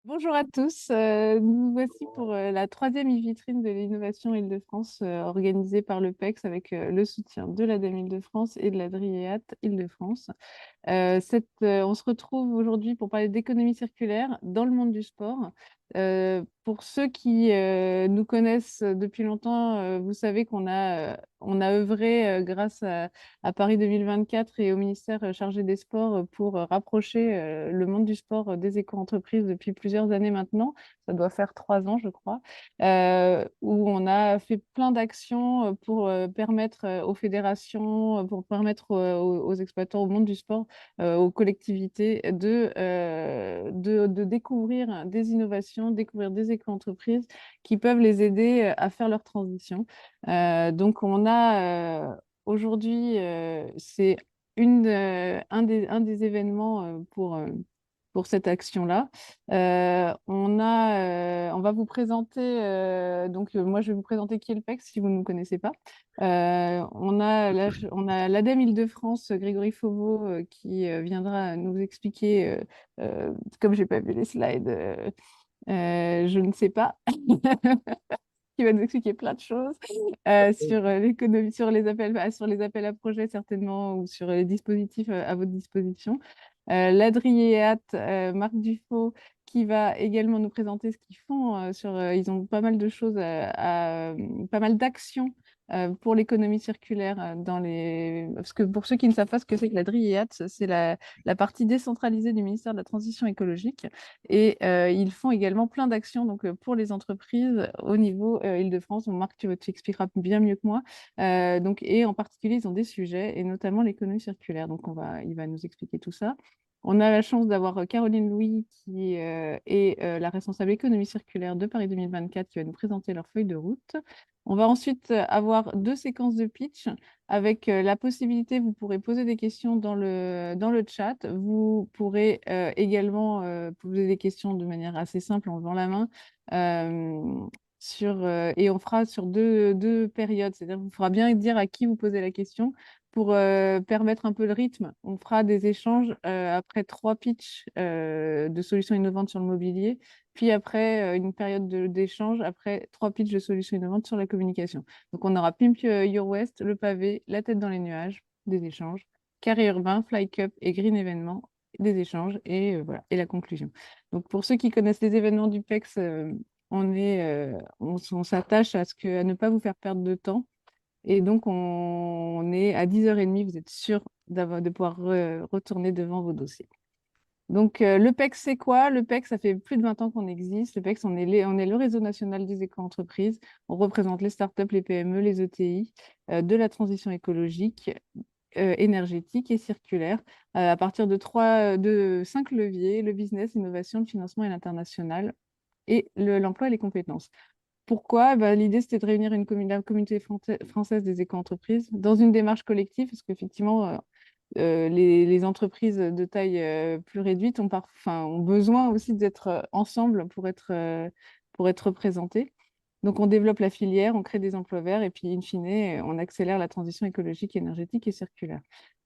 Bonjour à tous, nous voici pour la troisième e-vitrine de l'innovation Île-de-France organisée par le PEX avec le soutien de l'ADEME Île-de-France et de la DRIEAT Île-de-France. On se retrouve aujourd'hui pour parler d'économie circulaire dans le monde du sport. Pour ceux qui nous connaissent depuis longtemps, vous savez on a œuvré grâce à Paris 2024 et au ministère chargé des Sports pour rapprocher le monde du sport des éco-entreprises depuis plusieurs années maintenant. Ça doit faire 3 ans, je crois, où on a fait plein d'actions pour permettre aux fédérations, pour permettre aux exploitants, au monde du sport, aux collectivités de découvrir des innovations, découvrir des éco-entreprises qui peuvent les aider à faire leur transition. Donc, on a aujourd'hui, c'est un des événements pour cette action-là. On va vous présenter, moi je vais vous présenter qui est le PEX si vous ne nous connaissez pas. On a l'ADEME Île-de-France, Grégory Fauveau, qui viendra nous expliquer, comme j'ai pas vu les slides, je ne sais pas, qui va nous expliquer plein de choses sur l'économie, sur les appels à projets certainement, ou sur les dispositifs à votre disposition. L'Adriéat, Marc Dufaux, qui va également nous présenter ce qu'ils font. Ils ont pas mal de choses, pas mal d'actions pour l'économie circulaire Parce que pour ceux qui ne savent pas ce que c'est que l'Adriéat, c'est la partie décentralisée du ministère de la Transition écologique. Et ils font également plein d'actions pour les entreprises au niveau Île-de-France. Marc, tu expliqueras bien mieux que moi. Et en particulier, ils ont des sujets, et notamment l'économie circulaire. Il va nous expliquer tout ça. On a la chance d'avoir Caroline Louis, qui est la responsable économie circulaire de Paris 2024, qui va nous présenter leur feuille de route. On va ensuite avoir 2 séquences de pitch avec la possibilité, vous pourrez poser des questions dans le chat. Vous pourrez également poser des questions de manière assez simple en levant la main. Et on fera sur deux périodes, c'est-à-dire qu'il faudra bien dire à qui vous posez la question pour permettre un peu le rythme. On fera des échanges après 3 pitchs de solutions innovantes sur le mobilier, puis après une période d'échange, après 3 pitchs de solutions innovantes sur la communication. Donc on aura Pimp Your West, le pavé, la tête dans les nuages, des échanges, carré urbain, Fly Cup et Green événement, des échanges, et voilà, et la conclusion. Donc pour ceux qui connaissent les événements du PEX, on s'attache à ne pas vous faire perdre de temps. Et donc, on est à 10h30, vous êtes sûr de pouvoir retourner devant vos dossiers. Donc, le PEX, c'est quoi? Le PEX, ça fait plus de 20 ans qu'on existe. Le PEX, on est le réseau national des éco-entreprises. On représente les startups, les PME, les ETI, de la transition écologique, énergétique et circulaire, à partir de 5 leviers: le business, l'innovation, le financement et l'international, et l'emploi et les compétences. Pourquoi? L'idée, c'était de réunir la communauté française des éco-entreprises dans une démarche collective, parce qu'effectivement, les entreprises de taille plus réduite ont besoin aussi d'être ensemble pour être représentées. Donc, on développe la filière, on crée des emplois verts, et puis, in fine, on accélère la transition écologique, énergétique et circulaire.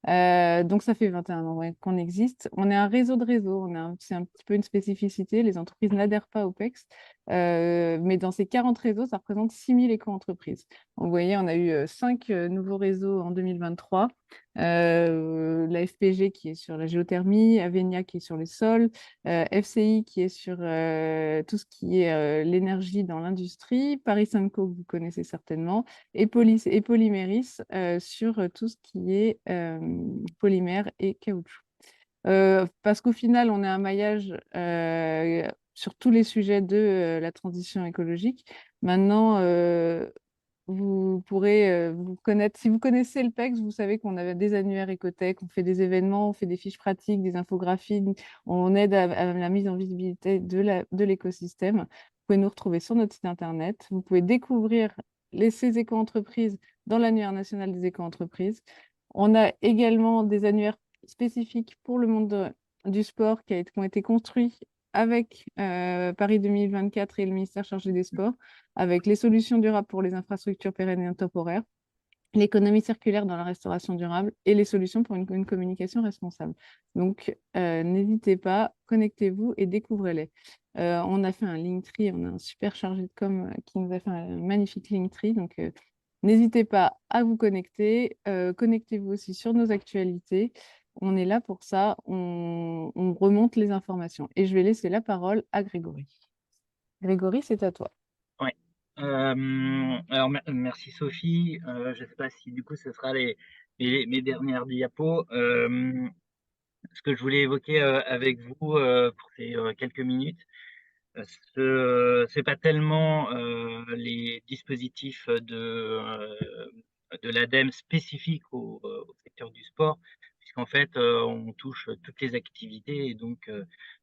Donc, ça fait 21 ans, ouais, qu'on existe. On est un réseau de réseaux. C'est un petit peu une spécificité. Les entreprises n'adhèrent pas au PEX, mais dans ces 40 réseaux, ça représente 6000 éco-entreprises. Vous voyez, on a eu 5 nouveaux réseaux en 2023. La FPG qui est sur la géothermie, Avenia qui est sur les sols, FCI qui est sur tout ce qui est l'énergie dans l'industrie, Paris Simco que vous connaissez certainement, et Polyméris sur tout ce qui est polymère et caoutchouc. Parce qu'au final, on a un maillage sur tous les sujets de la transition écologique. Maintenant, vous pourrez vous connaître. Si vous connaissez le PEX, vous savez qu'on a des annuaires Ecotech, on fait des événements, on fait des fiches pratiques, des infographies, on aide à la mise en visibilité de l'écosystème. Vous pouvez nous retrouver sur notre site internet. Vous pouvez découvrir ces éco-entreprises dans l'annuaire national des éco-entreprises. On a également des annuaires spécifiques pour le monde du sport qui ont été construits avec Paris 2024 et le ministère chargé des Sports, avec les solutions durables pour les infrastructures pérennes et intemporaires, l'économie circulaire dans la restauration durable et les solutions pour une communication responsable. Donc, n'hésitez pas, connectez-vous et découvrez-les. On a fait un Linktree, on a un super chargé de com qui nous a fait un magnifique Linktree. Donc, n'hésitez pas à vous connecter. Connectez-vous aussi sur nos actualités. On est là pour ça. On remonte les informations. Et je vais laisser la parole à Grégory. Grégory, c'est à toi. Ouais. Alors merci Sophie. Je ne sais pas si du coup ce sera mes dernières diapos. Ce que je voulais évoquer avec vous pour ces quelques minutes, c'est pas tellement les dispositifs de l'ADEME spécifiques au secteur du sport, puisqu'en fait on touche toutes les activités et donc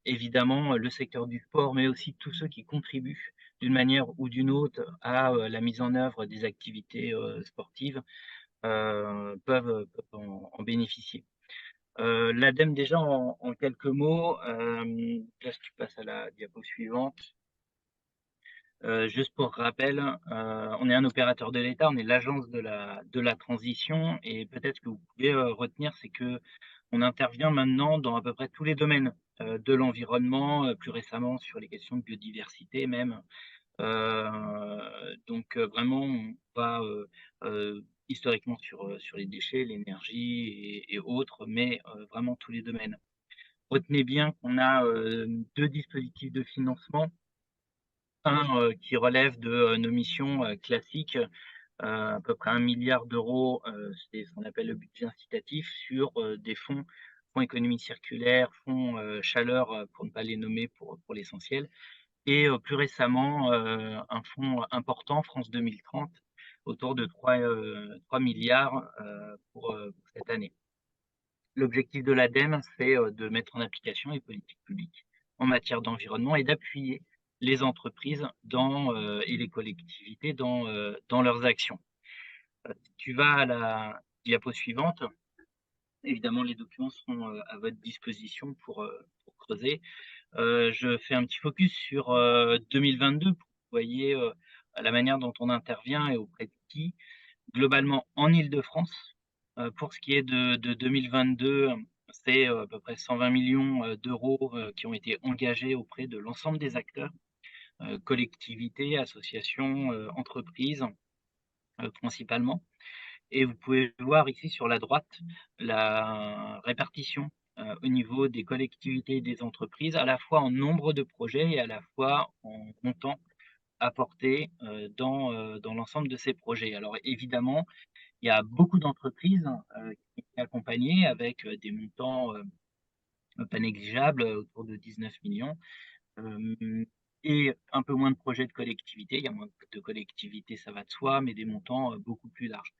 évidemment le secteur du sport, mais aussi tous ceux qui contribuent d'une manière ou d'une autre à la mise en œuvre des activités sportives peuvent en bénéficier. L'ADEME déjà en quelques mots, là si tu passes à la diapo suivante. Juste pour rappel, on est un opérateur de l'État, on est l'agence de la transition et peut-être que vous pouvez retenir, c'est que on intervient maintenant dans à peu près tous les domaines de l'environnement, plus récemment sur les questions de biodiversité même. Donc vraiment, on va historiquement sur les déchets, l'énergie et autres, mais vraiment tous les domaines. Retenez bien qu'on a deux dispositifs de financement. Un qui relève de nos missions classiques, à peu près 1 milliard d'euros, c'est ce qu'on appelle le budget incitatif sur des fonds économie circulaire, fonds chaleur, pour ne pas les nommer pour l'essentiel. Et plus récemment, un fonds important, France 2030, autour de 3 milliards pour cette année. L'objectif de l'ADEME, c'est de mettre en application les politiques publiques en matière d'environnement et d'appuyer les entreprises et les collectivités dans leurs actions. Si tu vas à la diapo suivante, évidemment, les documents seront à votre disposition pour creuser. Je fais un petit focus sur 2022 pour que vous voyez la manière dont on intervient et auprès de qui. Globalement, en Île-de-France, pour ce qui est de 2022, c'est à peu près 120 millions d'euros qui ont été engagés auprès de l'ensemble des acteurs, collectivités, associations, entreprises principalement. Et vous pouvez voir ici sur la droite la répartition au niveau des collectivités et des entreprises, à la fois en nombre de projets et à la fois en montant apporté dans l'ensemble de ces projets. Alors évidemment, il y a beaucoup d'entreprises qui ont été accompagnées avec des montants pas négligeables, autour de 19 millions, et un peu moins de projets de collectivités. Il y a moins de collectivités, ça va de soi, mais des montants beaucoup plus larges.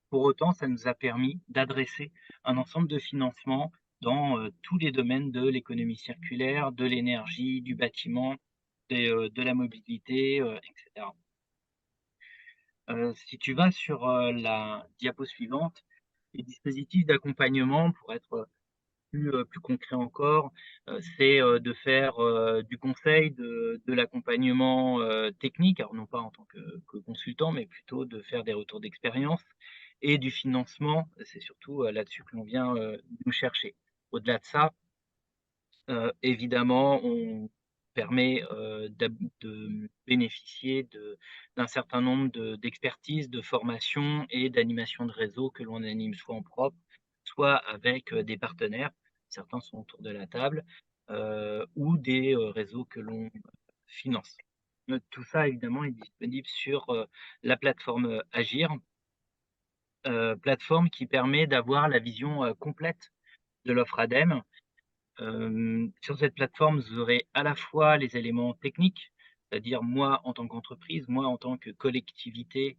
Pour autant, ça nous a permis d'adresser un ensemble de financements dans tous les domaines de l'économie circulaire, de l'énergie, du bâtiment, de la mobilité, etc. Si tu vas sur la diapo suivante, les dispositifs d'accompagnement, pour être plus concret encore, c'est de faire du conseil, de l'accompagnement technique, alors non pas en tant que consultant, mais plutôt de faire des retours d'expérience et du financement. C'est surtout là-dessus que l'on vient nous chercher. Au-delà de ça, évidemment, on permet de bénéficier d'un certain nombre d'expertises, de formations et d'animations de réseau que l'on anime soit en propre, soit avec des partenaires. Certains sont autour de la table, ou des réseaux que l'on finance. Tout ça, évidemment, est disponible sur la plateforme Agir, plateforme qui permet d'avoir la vision complète de l'offre ADEME. Sur cette plateforme, vous aurez à la fois les éléments techniques, c'est-à-dire moi en tant qu'entreprise, moi en tant que collectivité,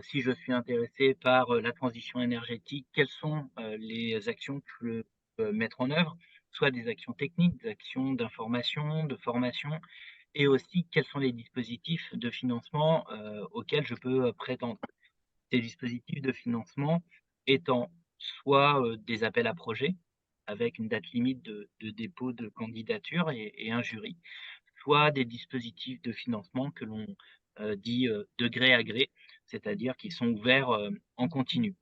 si je suis intéressé par la transition énergétique, quelles sont les actions que je peux mettre en œuvre, soit des actions techniques, des actions d'information, de formation, et aussi quels sont les dispositifs de financement auxquels je peux prétendre. Ces dispositifs de financement étant soit des appels à projets, avec une date limite de dépôt de candidature et un jury, soit des dispositifs de financement que l'on dit de gré à gré, c'est-à-dire qui sont ouverts en continu.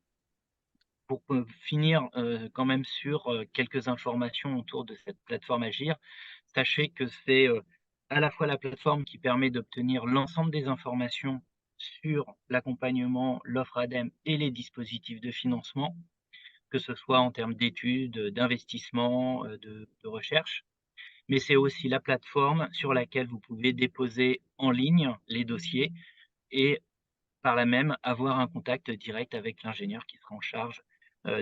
Pour finir quand même sur quelques informations autour de cette plateforme Agir, sachez que c'est à la fois la plateforme qui permet d'obtenir l'ensemble des informations sur l'accompagnement, l'offre ADEME et les dispositifs de financement, que ce soit en termes d'études, d'investissement, de recherche. Mais c'est aussi la plateforme sur laquelle vous pouvez déposer en ligne les dossiers et par là même avoir un contact direct avec l'ingénieur qui sera en charge,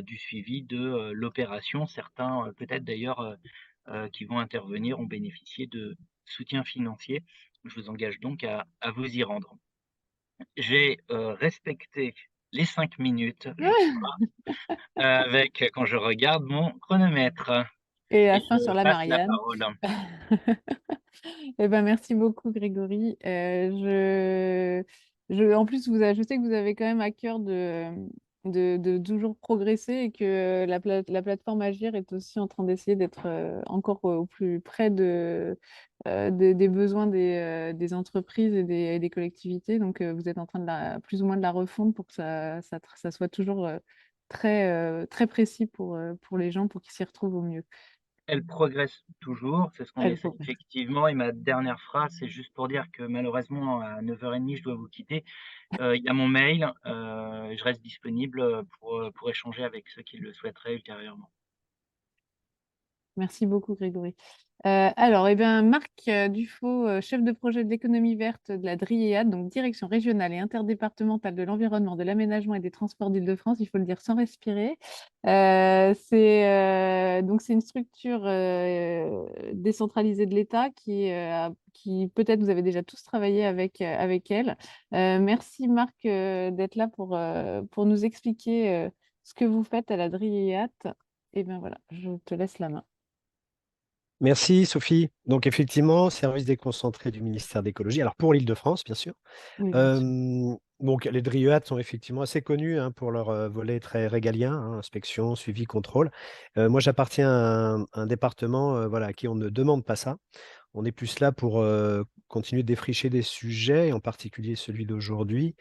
du suivi de, l'opération. Certains, peut-être d'ailleurs, qui vont intervenir ont bénéficié de soutien financier. Je vous engage donc à vous y rendre. J'ai, respecté les 5 minutes, je crois, avec quand je regarde mon chronomètre Et et la je fin sur la passe la Marianne. parole. Eh ben, merci beaucoup, Grégory. En plus, je sais que vous avez quand même à cœur de toujours progresser et que la plateforme Agir est aussi en train d'essayer d'être encore au plus près des besoins des entreprises et des collectivités. Donc, vous êtes en train plus ou moins de la refondre pour que ça soit toujours très précis pour les gens, pour qu'ils s'y retrouvent au mieux. Elle progresse toujours, c'est ce qu'on Elle essaie progresse. effectivement et ma dernière phrase, c'est juste pour dire que malheureusement à 9h30 je dois vous quitter. Il y a mon mail, je reste disponible, pour échanger avec ceux qui le souhaiteraient ultérieurement. Merci beaucoup, Grégory. Alors, eh bien, Marc Dufaux, chef de projet de l'économie verte de la DRIEAD, donc Direction régionale et interdépartementale de l'environnement, de l'aménagement et des transports d'Île-de-France, il faut le dire sans respirer. C'est une structure décentralisée de l'État qui peut-être vous avez déjà tous travaillé avec elle. Merci Marc d'être là pour nous expliquer ce que vous faites à la DRIEAD. Et bien voilà, je te laisse la main. Merci Sophie. Donc effectivement, service déconcentré du ministère d'écologie, alors pour l'Île-de-France, bien sûr. Oui, bien sûr. Donc les DRIEAD sont effectivement assez connus pour leur volet très régalien, inspection, suivi, contrôle. Moi, j'appartiens à un département voilà, à qui on ne demande pas ça. On est plus là pour continuer de défricher des sujets, et en particulier celui d'aujourd'hui,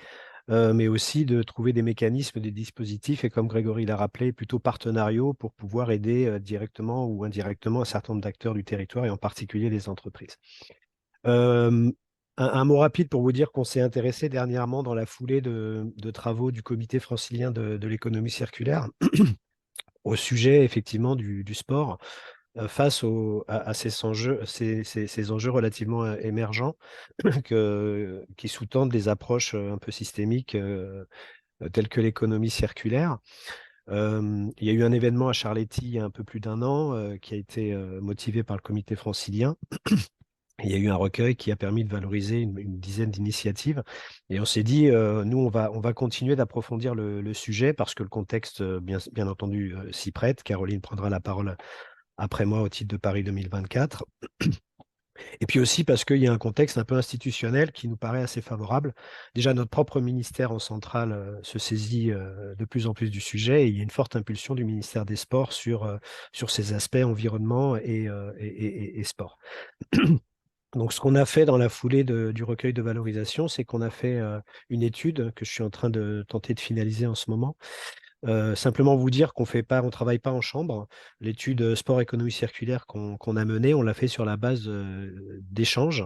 mais aussi de trouver des mécanismes, des dispositifs, et comme Grégory l'a rappelé, plutôt partenariaux pour pouvoir aider directement ou indirectement un certain nombre d'acteurs du territoire, et en particulier les entreprises. Euh, un mot rapide pour vous dire qu'on s'est intéressé dernièrement dans la foulée de travaux du comité francilien de l'économie circulaire au sujet effectivement du sport face à ces enjeux relativement émergents qui sous-tendent des approches un peu systémiques telles que l'économie circulaire. Il y a eu un événement à Charletti il y a un peu plus d'un an qui a été motivé par le comité francilien. Il y a eu un recueil qui a permis de valoriser une dizaine d'initiatives. Et on s'est dit, nous, on va continuer d'approfondir le sujet parce que le contexte, bien entendu, s'y prête. Caroline prendra la parole après moi au titre de Paris 2024. Et puis aussi parce qu'il y a un contexte un peu institutionnel qui nous paraît assez favorable. Déjà, notre propre ministère en centrale se saisit de plus en plus du sujet et il y a une forte impulsion du ministère des Sports sur ces aspects environnement et sport. Donc, ce qu'on a fait dans la foulée du recueil de valorisation, c'est qu'on a fait une étude que je suis en train de tenter de finaliser en ce moment. Simplement vous dire on travaille pas en chambre. L'étude sport économie circulaire qu'on a menée, on l'a fait sur la base d'échanges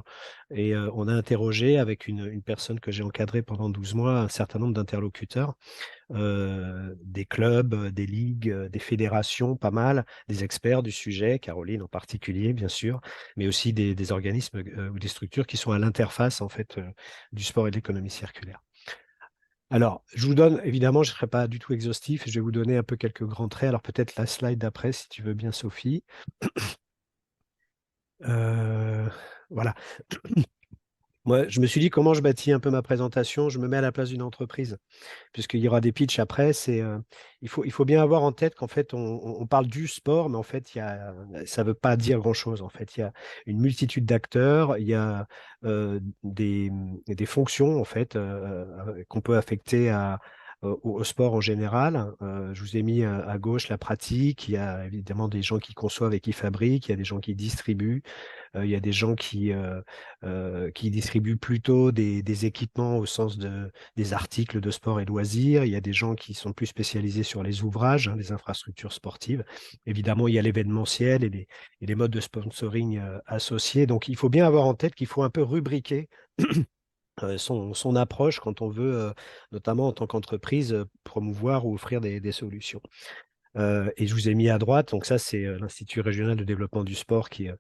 et on a interrogé avec une personne que j'ai encadrée pendant 12 mois un certain nombre d'interlocuteurs, des clubs, des ligues, des fédérations, pas mal, des experts du sujet, Caroline en particulier, bien sûr, mais aussi des organismes ou des structures qui sont à l'interface en fait du sport et de l'économie circulaire. Alors, je vous donne, évidemment, je ne serai pas du tout exhaustif, je vais vous donner un peu quelques grands traits. Alors, peut-être la slide d'après, si tu veux bien, Sophie. Euh, voilà. Moi, je me suis dit comment je bâtis un peu ma présentation. Je me mets à la place d'une entreprise, puisqu'il y aura des pitchs après. Il faut bien avoir en tête qu'en fait, on parle du sport, mais en fait, ça ne veut pas dire grand-chose. En fait, il y a une multitude d'acteurs, il y a des fonctions en fait qu'on peut affecter au sport en général. Je vous ai mis à gauche la pratique. Il y a évidemment des gens qui conçoivent et qui fabriquent. Il y a des gens qui distribuent. Il y a des gens qui distribuent plutôt des équipements au sens des articles de sport et loisirs. Il y a des gens qui sont plus spécialisés sur les ouvrages, les infrastructures sportives. Évidemment, il y a l'événementiel et les modes de sponsoring associés. Donc, il faut bien avoir en tête qu'il faut un peu rubriquer son approche quand on veut, notamment en tant qu'entreprise, promouvoir ou offrir des solutions. Et je vous ai mis à droite, donc ça c'est l'Institut régional de développement du sport qui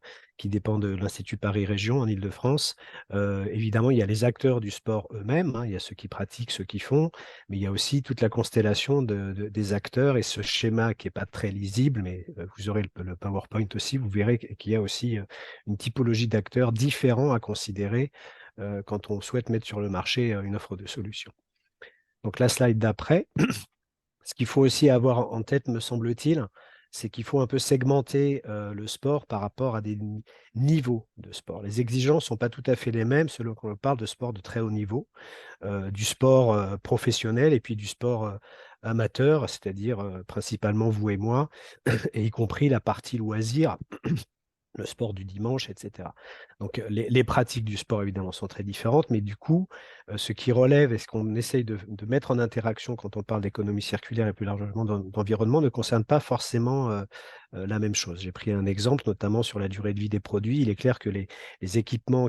dépend de l'Institut Paris Région en Île-de-France. Évidemment, il y a les acteurs du sport eux-mêmes, hein, il y a ceux qui pratiquent, ceux qui font, mais il y a aussi toute la constellation des acteurs et ce schéma qui n'est pas très lisible, mais vous aurez le PowerPoint aussi, vous verrez qu'il y a aussi une typologie d'acteurs différents à considérer quand on souhaite mettre sur le marché une offre de solution. Donc la slide d'après. Ce qu'il faut aussi avoir en tête, me semble-t-il, c'est qu'il faut un peu segmenter le sport par rapport à des niveaux de sport. Les exigences ne sont pas tout à fait les mêmes selon qu'on parle de sport de très haut niveau, du sport professionnel et puis du sport amateur, c'est-à-dire principalement vous et moi, et y compris la partie loisir, le sport du dimanche, etc. Donc, les pratiques du sport, évidemment, sont très différentes, mais du coup, ce qui relève et ce qu'on essaye de mettre en interaction quand on parle d'économie circulaire et plus largement d'environnement ne concerne pas forcément la même chose. J'ai pris un exemple, notamment sur la durée de vie des produits. Il est clair que les équipements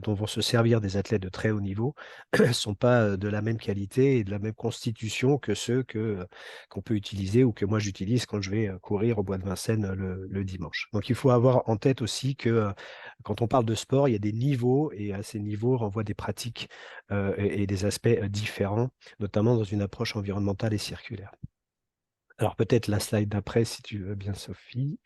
dont vont se servir des athlètes de très haut niveau ne sont pas de la même qualité et de la même constitution que ceux qu'on peut utiliser ou que moi j'utilise quand je vais courir au Bois de Vincennes le dimanche. Donc il faut avoir en tête aussi que quand on parle de sport, il y a des niveaux et à ces niveaux renvoient des pratiques et des aspects différents, notamment dans une approche environnementale et circulaire. Alors peut-être la slide d'après, si tu veux bien, Sophie.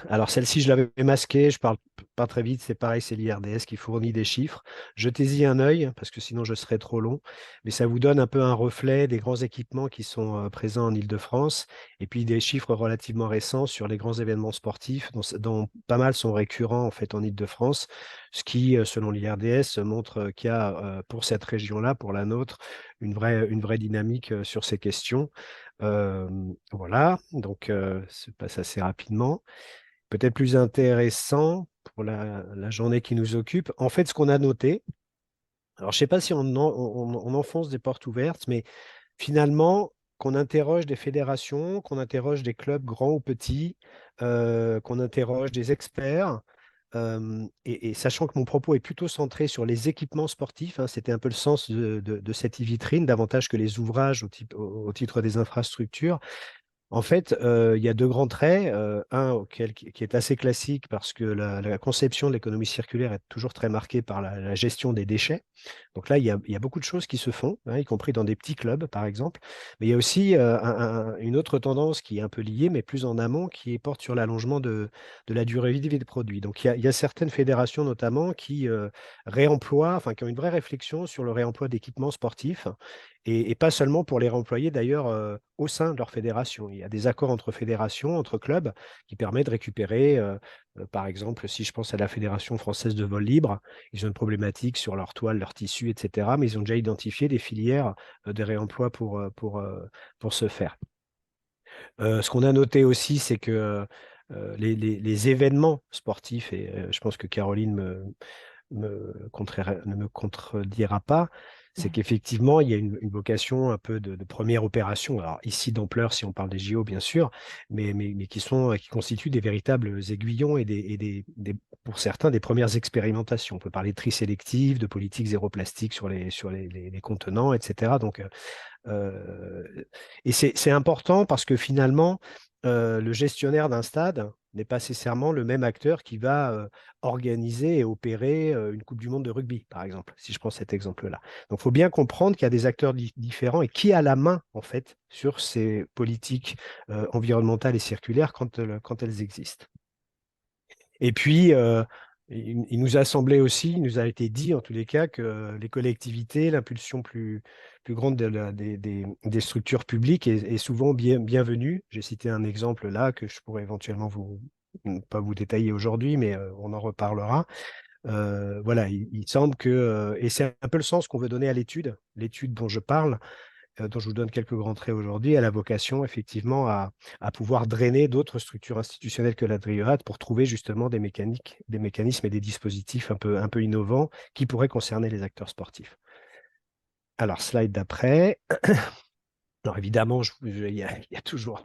Alors celle-ci, je l'avais masquée, je parle pas très vite, c'est pareil, c'est l'IRDS qui fournit des chiffres. Jetez-y un œil, parce que sinon je serais trop long, mais ça vous donne un peu un reflet des grands équipements qui sont présents en Île-de-France, et puis des chiffres relativement récents sur les grands événements sportifs, dont pas mal sont récurrents en fait en Île-de-France, ce qui, selon l'IRDS, montre qu'il y a pour cette région-là, pour la nôtre, une vraie dynamique sur ces questions. Voilà, donc se passe assez rapidement. Peut-être plus intéressant pour la journée qui nous occupe. En fait, ce qu'on a noté, alors je ne sais pas si on enfonce des portes ouvertes, mais finalement, qu'on interroge des fédérations, qu'on interroge des clubs grands ou petits, qu'on interroge des experts, et sachant que mon propos est plutôt centré sur les équipements sportifs, hein, c'était un peu le sens de cette e-vitrine, davantage que les ouvrages au titre des infrastructures. En fait, il y a deux grands traits. Un qui est assez classique parce que la conception de l'économie circulaire est toujours très marquée par la gestion des déchets. Donc là, il y a beaucoup de choses qui se font, hein, y compris dans des petits clubs, par exemple. Mais il y a aussi une autre tendance qui est un peu liée, mais plus en amont, qui porte sur l'allongement de la durée de vie des produits. Donc il y a certaines fédérations notamment qui réemploient, enfin qui ont une vraie réflexion sur le réemploi d'équipements sportifs et pas seulement pour les réemployer d'ailleurs au sein de leur fédération. Il y a des accords entre fédérations, entre clubs, qui permettent de récupérer, par exemple, si je pense à la Fédération française de vol libre, ils ont une problématique sur leur toile, leur tissu, etc. Mais ils ont déjà identifié des filières de réemploi pour ce faire. Ce qu'on a noté aussi, c'est que les événements sportifs, et je pense que Caroline ne me contredira pas, c'est qu'effectivement, il y a une vocation un peu de première opération. Alors ici, d'ampleur, si on parle des JO, bien sûr, mais qui constituent des véritables aiguillons et pour certains, des premières expérimentations. On peut parler de tri sélectif, de politique zéro plastique sur les contenants, etc. Donc, et c'est important parce que finalement, le gestionnaire d'un stade n'est pas nécessairement le même acteur qui va organiser et opérer une Coupe du Monde de rugby, par exemple, si je prends cet exemple-là. Donc, il faut bien comprendre qu'il y a des acteurs différents et qui a la main, en fait, sur ces politiques environnementales et circulaires quand elles existent. Et puis, il nous a semblé aussi, il nous a été dit en tous les cas que les collectivités, l'impulsion plus grande des structures publiques est souvent bienvenue. J'ai cité un exemple là que je pourrais éventuellement pas vous détailler aujourd'hui, mais on en reparlera. Voilà, il semble que, et c'est un peu le sens qu'on veut donner à l'étude dont je parle, dont je vous donne quelques grands traits aujourd'hui, a la vocation effectivement à pouvoir drainer d'autres structures institutionnelles que la DRIEAD pour trouver justement des mécanismes et des dispositifs un peu innovants qui pourraient concerner les acteurs sportifs. Alors, slide d'après. Alors évidemment, il y a toujours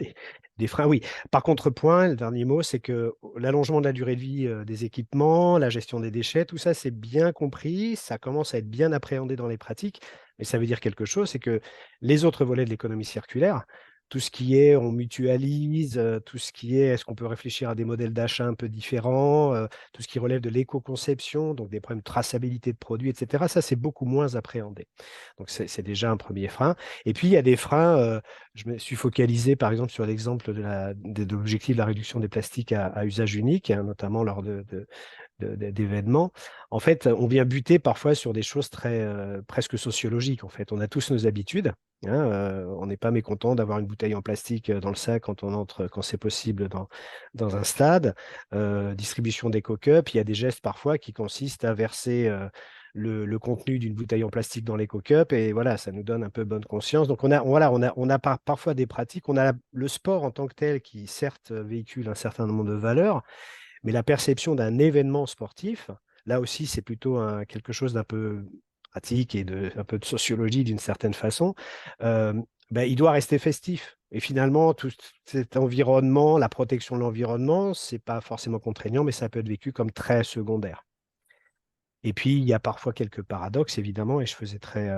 des freins. Oui, par contrepoint, le dernier mot, c'est que l'allongement de la durée de vie des équipements, la gestion des déchets, tout ça, c'est bien compris, ça commence à être bien appréhendé dans les pratiques, mais ça veut dire quelque chose, c'est que les autres volets de l'économie circulaire, tout ce qui est on mutualise, tout ce qui est-ce qu'on peut réfléchir à des modèles d'achat un peu différents, tout ce qui relève de l'éco-conception, donc des problèmes de traçabilité de produits, etc., ça, c'est beaucoup moins appréhendé. Donc c'est déjà un premier frein. Et puis, il y a des freins, je me suis focalisé par exemple sur l'exemple de l'objectif de la réduction des plastiques à usage unique, hein, notamment lors d'événements. En fait, on vient buter parfois sur des choses très presque sociologiques. En fait, on a tous nos habitudes, hein, on n'est pas mécontent d'avoir une bouteille en plastique dans le sac quand on entre, quand c'est possible, dans un stade. Distribution d'éco-cups, il y a des gestes parfois qui consistent à verser le contenu d'une bouteille en plastique dans l'éco-cup et voilà, ça nous donne un peu bonne conscience. Donc on a parfois des pratiques, on a le sport en tant que tel qui certes véhicule un certain nombre de valeurs, mais la perception d'un événement sportif, là aussi, c'est plutôt quelque chose d'un peu pratique et un peu de sociologie d'une certaine façon. Il doit rester festif. Et finalement, tout cet environnement, la protection de l'environnement, c'est pas forcément contraignant, mais ça peut être vécu comme très secondaire. Et puis, il y a parfois quelques paradoxes, évidemment, et je faisais très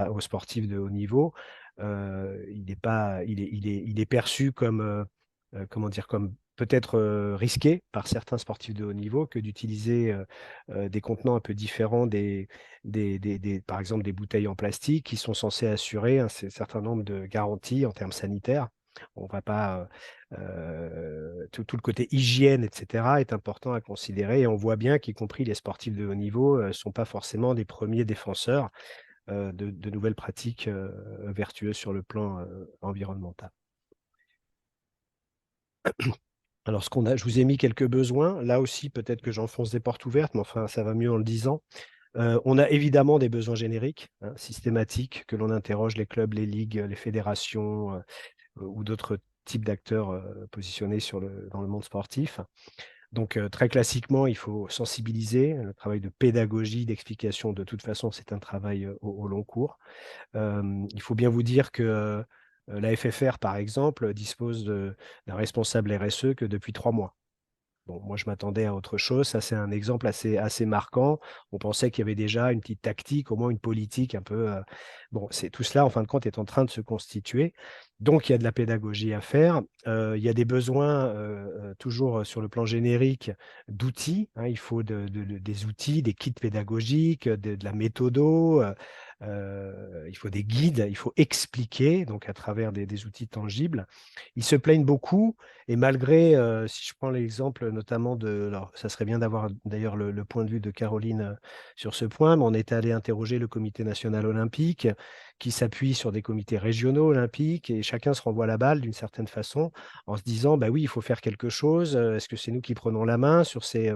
aux sportifs de haut niveau. Il est perçu comme, comment dire, comme peut-être risqué par certains sportifs de haut niveau que d'utiliser des contenants un peu différents par exemple, des bouteilles en plastique qui sont censées assurer un certain nombre de garanties en termes sanitaires. On va pas tout le côté hygiène, etc., est important à considérer. Et on voit bien qu'y compris les sportifs de haut niveau ne sont pas forcément des premiers défenseurs de nouvelles pratiques vertueuses sur le plan environnemental. Alors, je vous ai mis quelques besoins. Là aussi, peut-être que j'enfonce des portes ouvertes, mais enfin, ça va mieux en le disant. On a évidemment des besoins génériques, hein, systématiques, que l'on interroge les clubs, les ligues, les fédérations ou d'autres types d'acteurs positionnés dans le monde sportif. Donc, très classiquement, il faut sensibiliser. Le travail de pédagogie, d'explication, de toute façon, c'est un travail au long cours. Il faut bien vous dire que la FFR, par exemple, dispose d'un responsable RSE que depuis 3 mois. Bon, moi, je m'attendais à autre chose. Ça, c'est un exemple assez marquant. On pensait qu'il y avait déjà une petite tactique, au moins une politique un peu. Bon, tout cela, en fin de compte, est en train de se constituer. Donc, il y a de la pédagogie à faire. Il y a des besoins, toujours sur le plan générique, d'outils, hein. Il faut des outils, des kits pédagogiques, de la méthodo. Il faut des guides, il faut expliquer, donc à travers des outils tangibles. Ils se plaignent beaucoup, et malgré, si je prends l'exemple notamment alors ça serait bien d'avoir d'ailleurs le point de vue de Caroline sur ce point, mais on est allé interroger le Comité national olympique, qui s'appuie sur des comités régionaux olympiques, et chacun se renvoie la balle d'une certaine façon, en se disant, bah oui, il faut faire quelque chose, est-ce que c'est nous qui prenons la main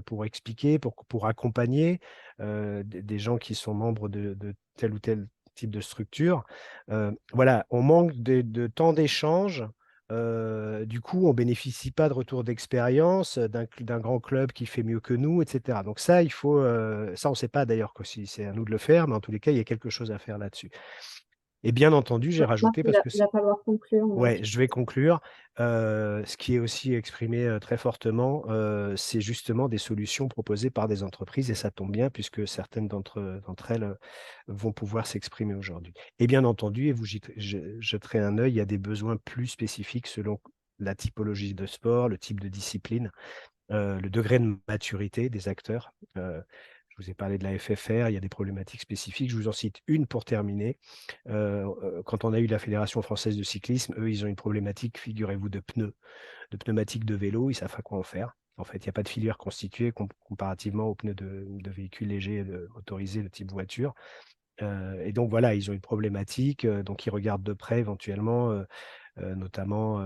pour expliquer, pour accompagner des gens qui sont membres de tel ou tel type de structure. Voilà, on manque de temps d'échange. Du coup, on ne bénéficie pas de retour d'expérience d'un grand club qui fait mieux que nous, etc. Donc ça, ça, on ne sait pas d'ailleurs si c'est à nous de le faire, mais en tous les cas, il y a quelque chose à faire là-dessus. Et bien entendu, j'ai rajouté parce que il va falloir conclure. ouais, je vais conclure. Ce qui est aussi exprimé très fortement, c'est justement des solutions proposées par des entreprises, et ça tombe bien puisque certaines d'entre elles vont pouvoir s'exprimer aujourd'hui. Et bien entendu, et vous jetterez un œil, il y a des besoins plus spécifiques selon la typologie de sport, le type de discipline, le degré de maturité des acteurs. Je vous ai parlé de la FFR, il y a des problématiques spécifiques. Je vous en cite une pour terminer. Quand on a eu la Fédération française de cyclisme, eux, ils ont une problématique, figurez-vous, de pneumatiques de vélo. Ils savent à quoi en faire. En fait, il n'y a pas de filière constituée comparativement aux pneus de véhicules légers motorisés de type voiture. Et donc, voilà, ils ont une problématique. Donc, ils regardent de près éventuellement, notamment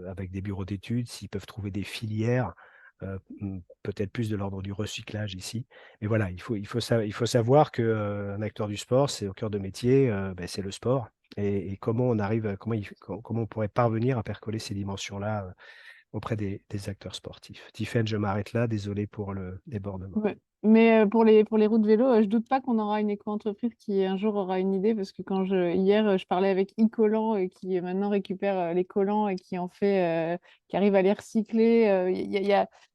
avec des bureaux d'études, s'ils peuvent trouver des filières peut-être plus de l'ordre du recyclage ici. Mais voilà, il faut savoir qu'un acteur du sport, c'est au cœur de métier, c'est le sport. et comment on arrive, comment on pourrait parvenir à percoler ces dimensions-là auprès des acteurs sportifs. Tiffaine, je m'arrête là, désolé pour le débordement. Ouais. Mais pour les routes vélo, je doute pas qu'on aura une éco-entreprise qui un jour aura une idée, parce que hier, je parlais avec e-collant qui maintenant récupère les collants et qui en fait, qui arrive à les recycler.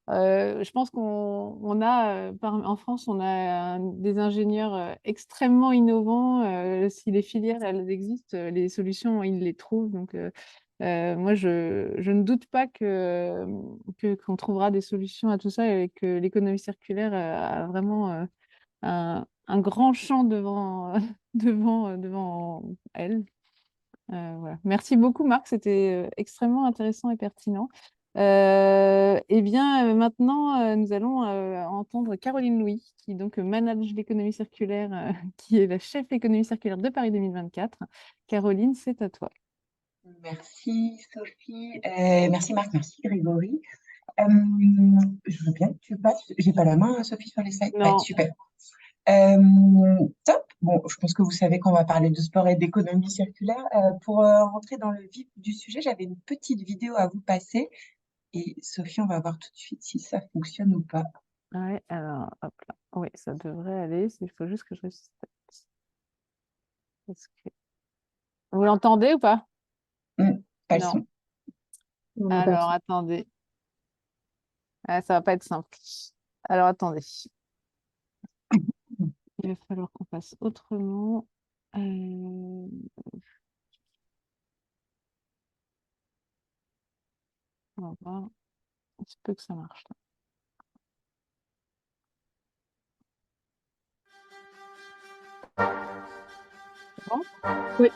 Je pense qu'on a, en France, on a des ingénieurs extrêmement innovants. Si les filières, elles existent, les solutions, ils les trouvent. Donc, moi, je ne doute pas qu'on trouvera des solutions à tout ça et que l'économie circulaire a vraiment un grand champ devant, devant elle. Voilà. Merci beaucoup, Marc. C'était extrêmement intéressant et pertinent. Eh bien, maintenant, nous allons entendre Caroline Louis, qui donc manage l'économie circulaire, qui est la chef économie circulaire de Paris 2024. Caroline, c'est à toi. Merci Sophie, merci Marc, merci Grégory. Je veux bien que tu passes. J'ai pas la main, Sophie, sur les slides. Ouais, Non. super. Top. Bon, je pense que vous savez qu'on va parler de sport et d'économie circulaire. Pour rentrer dans le vif du sujet, j'avais une petite vidéo à vous passer. Et Sophie, on va voir tout de suite si ça fonctionne ou pas. Ouais, alors, hop là. Oui, ça devrait aller. Il faut juste que je reste. Vous l'entendez ou pas? Pas le Non. son. Alors, attendez. Ah, ça va pas être simple. Alors, attendez. Il va falloir qu'on fasse autrement. On va voir. Il se peut que ça marche. C'est bon? Oui.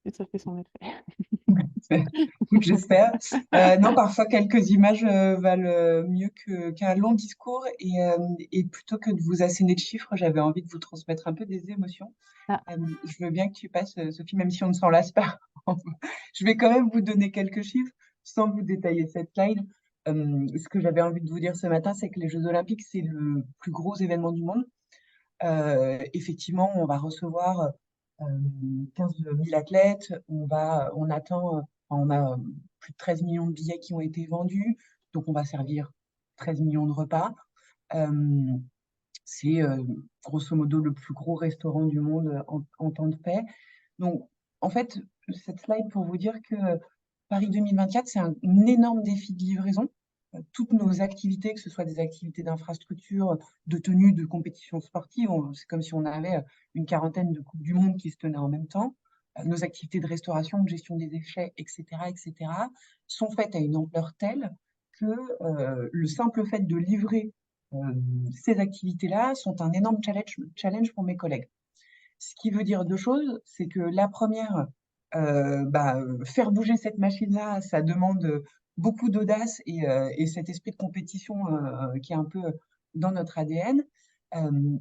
Et ça fait son effet. J'espère. Non, parfois quelques images valent mieux qu'un long discours et plutôt que de vous asséner de chiffres, j'avais envie de vous transmettre un peu des émotions. Ah. Je veux bien que tu passes, Sophie, même si on ne s'en lasse pas. Je vais quand même vous donner quelques chiffres sans vous détailler cette slide. Ce que j'avais envie de vous dire ce matin, c'est que les Jeux Olympiques, c'est le plus gros événement du monde. Effectivement, on va recevoir 15 000 athlètes, on a plus de 13 millions de billets qui ont été vendus, donc on va servir 13 millions de repas. C'est grosso modo le plus gros restaurant du monde en temps de paix. Donc, en fait, cette slide pour vous dire que Paris 2024, c'est un énorme défi de livraison. Toutes nos activités, que ce soit des activités d'infrastructure, de tenue, de compétition sportive, c'est comme si on avait une quarantaine de Coupes du Monde qui se tenaient en même temps. Nos activités de restauration, de gestion des déchets, etc., sont faites à une ampleur telle que le simple fait de livrer ces activités-là sont un énorme challenge pour mes collègues. Ce qui veut dire deux choses, c'est que la première, faire bouger cette machine-là, ça demande beaucoup d'audace et cet esprit de compétition qui est un peu dans notre ADN.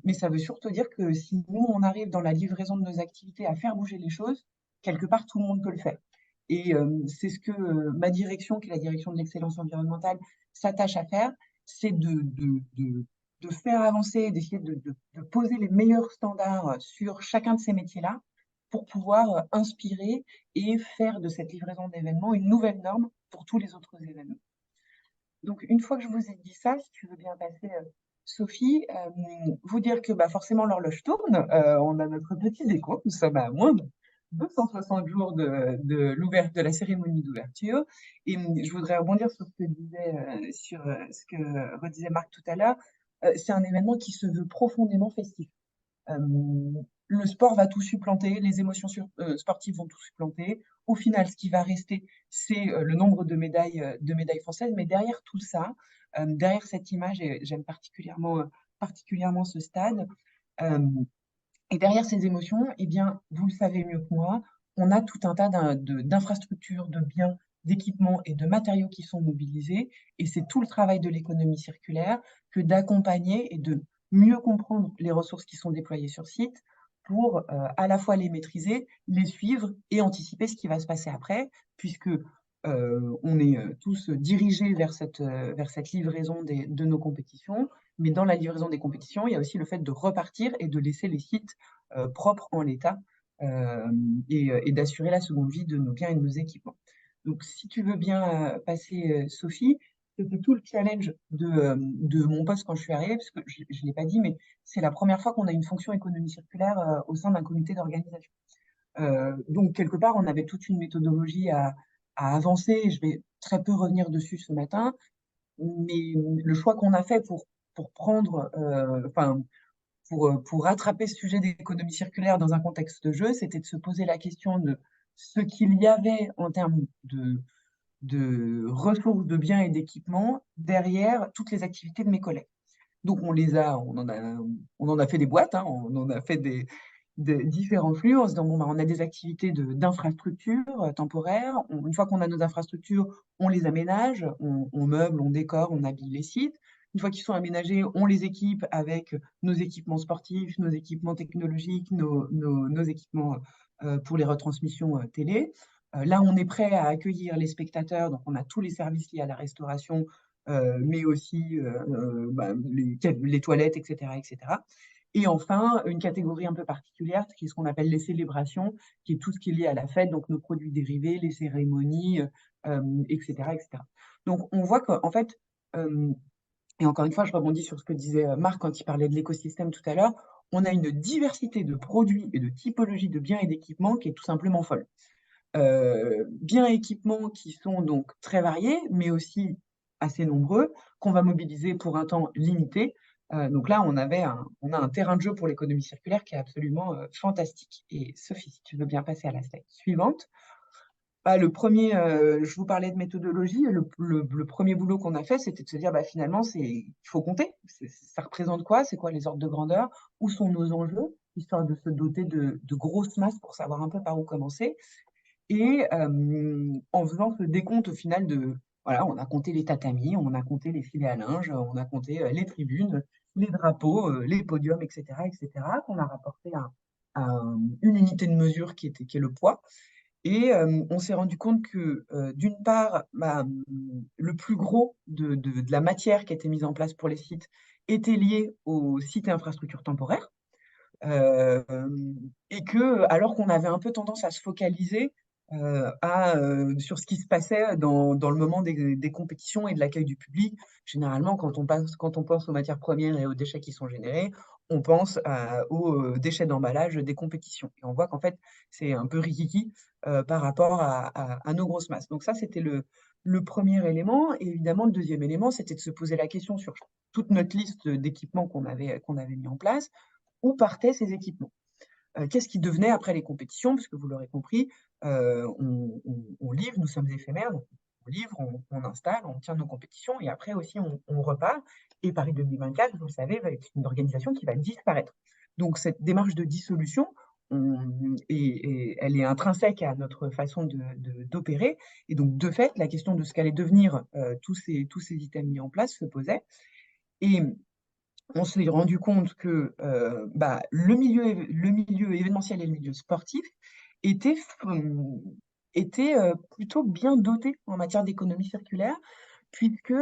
Mais ça veut surtout dire que si nous, on arrive dans la livraison de nos activités à faire bouger les choses, quelque part, tout le monde peut le faire. Et c'est ce que ma direction, qui est la direction de l'excellence environnementale, s'attache à faire, c'est de faire avancer, d'essayer de poser les meilleurs standards sur chacun de ces métiers-là pour pouvoir inspirer et faire de cette livraison d'événements une nouvelle norme pour tous les autres événements. Donc, une fois que je vous ai dit ça, si tu veux bien passer, Sophie, vous dire que bah, forcément l'horloge tourne, on a notre petit décompte, nous sommes à moins de 260 jours de la cérémonie d'ouverture. Et je voudrais rebondir sur ce que disait, ce que redisait Marc tout à l'heure. C'est un événement qui se veut profondément festif. Le sport va tout supplanter, les émotions sportives vont tout supplanter. Au final, ce qui va rester, c'est le nombre de médailles françaises. Mais derrière tout ça, derrière cette image, et j'aime particulièrement ce stade, euh, et derrière ces émotions, eh bien, vous le savez mieux que moi, on a tout un tas d'infrastructures, de biens, d'équipements et de matériaux qui sont mobilisés. Et c'est tout le travail de l'économie circulaire que d'accompagner et de mieux comprendre les ressources qui sont déployées sur site pour à la fois les maîtriser, les suivre et anticiper ce qui va se passer après, puisque on est tous dirigés vers cette livraison de nos compétitions. Mais dans la livraison des compétitions, il y a aussi le fait de repartir et de laisser les sites propres en l'état et d'assurer la seconde vie de nos biens et de nos équipements. Donc, si tu veux bien passer, Sophie, c'était tout le challenge de mon poste quand je suis arrivée, parce que je ne l'ai pas dit, mais c'est la première fois qu'on a une fonction économie circulaire au sein d'un comité d'organisation. Donc, quelque part, on avait toute une méthodologie à avancer. Je vais très peu revenir dessus ce matin, mais le choix qu'on a fait pour prendre, pour rattraper ce sujet d'économie circulaire dans un contexte de jeu, c'était de se poser la question de ce qu'il y avait en termes de ressources, de biens et d'équipements derrière toutes les activités de mes collègues. Donc on en a fait des boîtes, hein, on en a fait des différents flux en se disant, bon, bah, on a des activités d'infrastructures temporaires. Une fois qu'on a nos infrastructures, on les aménage, on meuble, on décore, on habille les sites. Une fois qu'ils sont aménagés, on les équipe avec nos équipements sportifs, nos équipements technologiques, nos équipements pour les retransmissions télé. Là, on est prêt à accueillir les spectateurs, donc on a tous les services liés à la restauration, mais aussi les toilettes, etc., etc. Et enfin, une catégorie un peu particulière, qui est ce qu'on appelle les célébrations, qui est tout ce qui est lié à la fête, donc nos produits dérivés, les cérémonies, etc., etc. Donc, on voit qu'en fait, et encore une fois, je rebondis sur ce que disait Marc quand il parlait de l'écosystème tout à l'heure, on a une diversité de produits et de typologies de biens et d'équipements qui est tout simplement folle. Biens et équipements qui sont donc très variés, mais aussi assez nombreux, qu'on va mobiliser pour un temps limité. Donc là, on a un terrain de jeu pour l'économie circulaire qui est absolument fantastique. Et Sophie, si tu veux bien passer à la slide suivante. Le premier, je vous parlais de méthodologie. Le premier boulot qu'on a fait, c'était de se dire, finalement, il faut compter. Ça représente quoi? C'est quoi les ordres de grandeur? Où sont nos enjeux? Histoire de se doter de grosses masses pour savoir un peu par où commencer. Et en faisant ce décompte au final voilà, on a compté les tatamis, on a compté les filets à linge, on a compté les tribunes, les drapeaux, les podiums, etc., qu'on a rapporté à une unité de mesure qui est le poids. Et on s'est rendu compte que, d'une part, le plus gros de la matière qui a été mise en place pour les sites était lié aux sites et infrastructures temporaires. Et que, alors qu'on avait un peu tendance à se focaliser sur ce qui se passait dans le moment des compétitions et de l'accueil du public. Généralement, quand on pense aux matières premières et aux déchets qui sont générés, on pense aux déchets d'emballage des compétitions. Et on voit qu'en fait, c'est un peu rikiki par rapport à nos grosses masses. Donc ça, c'était le premier élément. Et évidemment, le deuxième élément, c'était de se poser la question sur toute notre liste d'équipements qu'on avait mis en place, où partaient ces équipements. Qu'est-ce qui devenait après les compétitions? Parce que vous l'aurez compris, on livre, nous sommes éphémères, donc on livre, on installe, on tient nos compétitions et après aussi on repart. Et Paris 2024, vous le savez, va être une organisation qui va disparaître. Donc cette démarche de dissolution, et elle est intrinsèque à notre façon d'opérer. Et donc de fait, la question de ce qu'allait devenir tous ces items mis en place se posait. Et on s'est rendu compte que le milieu événementiel et le milieu sportif étaient était plutôt bien doté en matière d'économie circulaire, puisque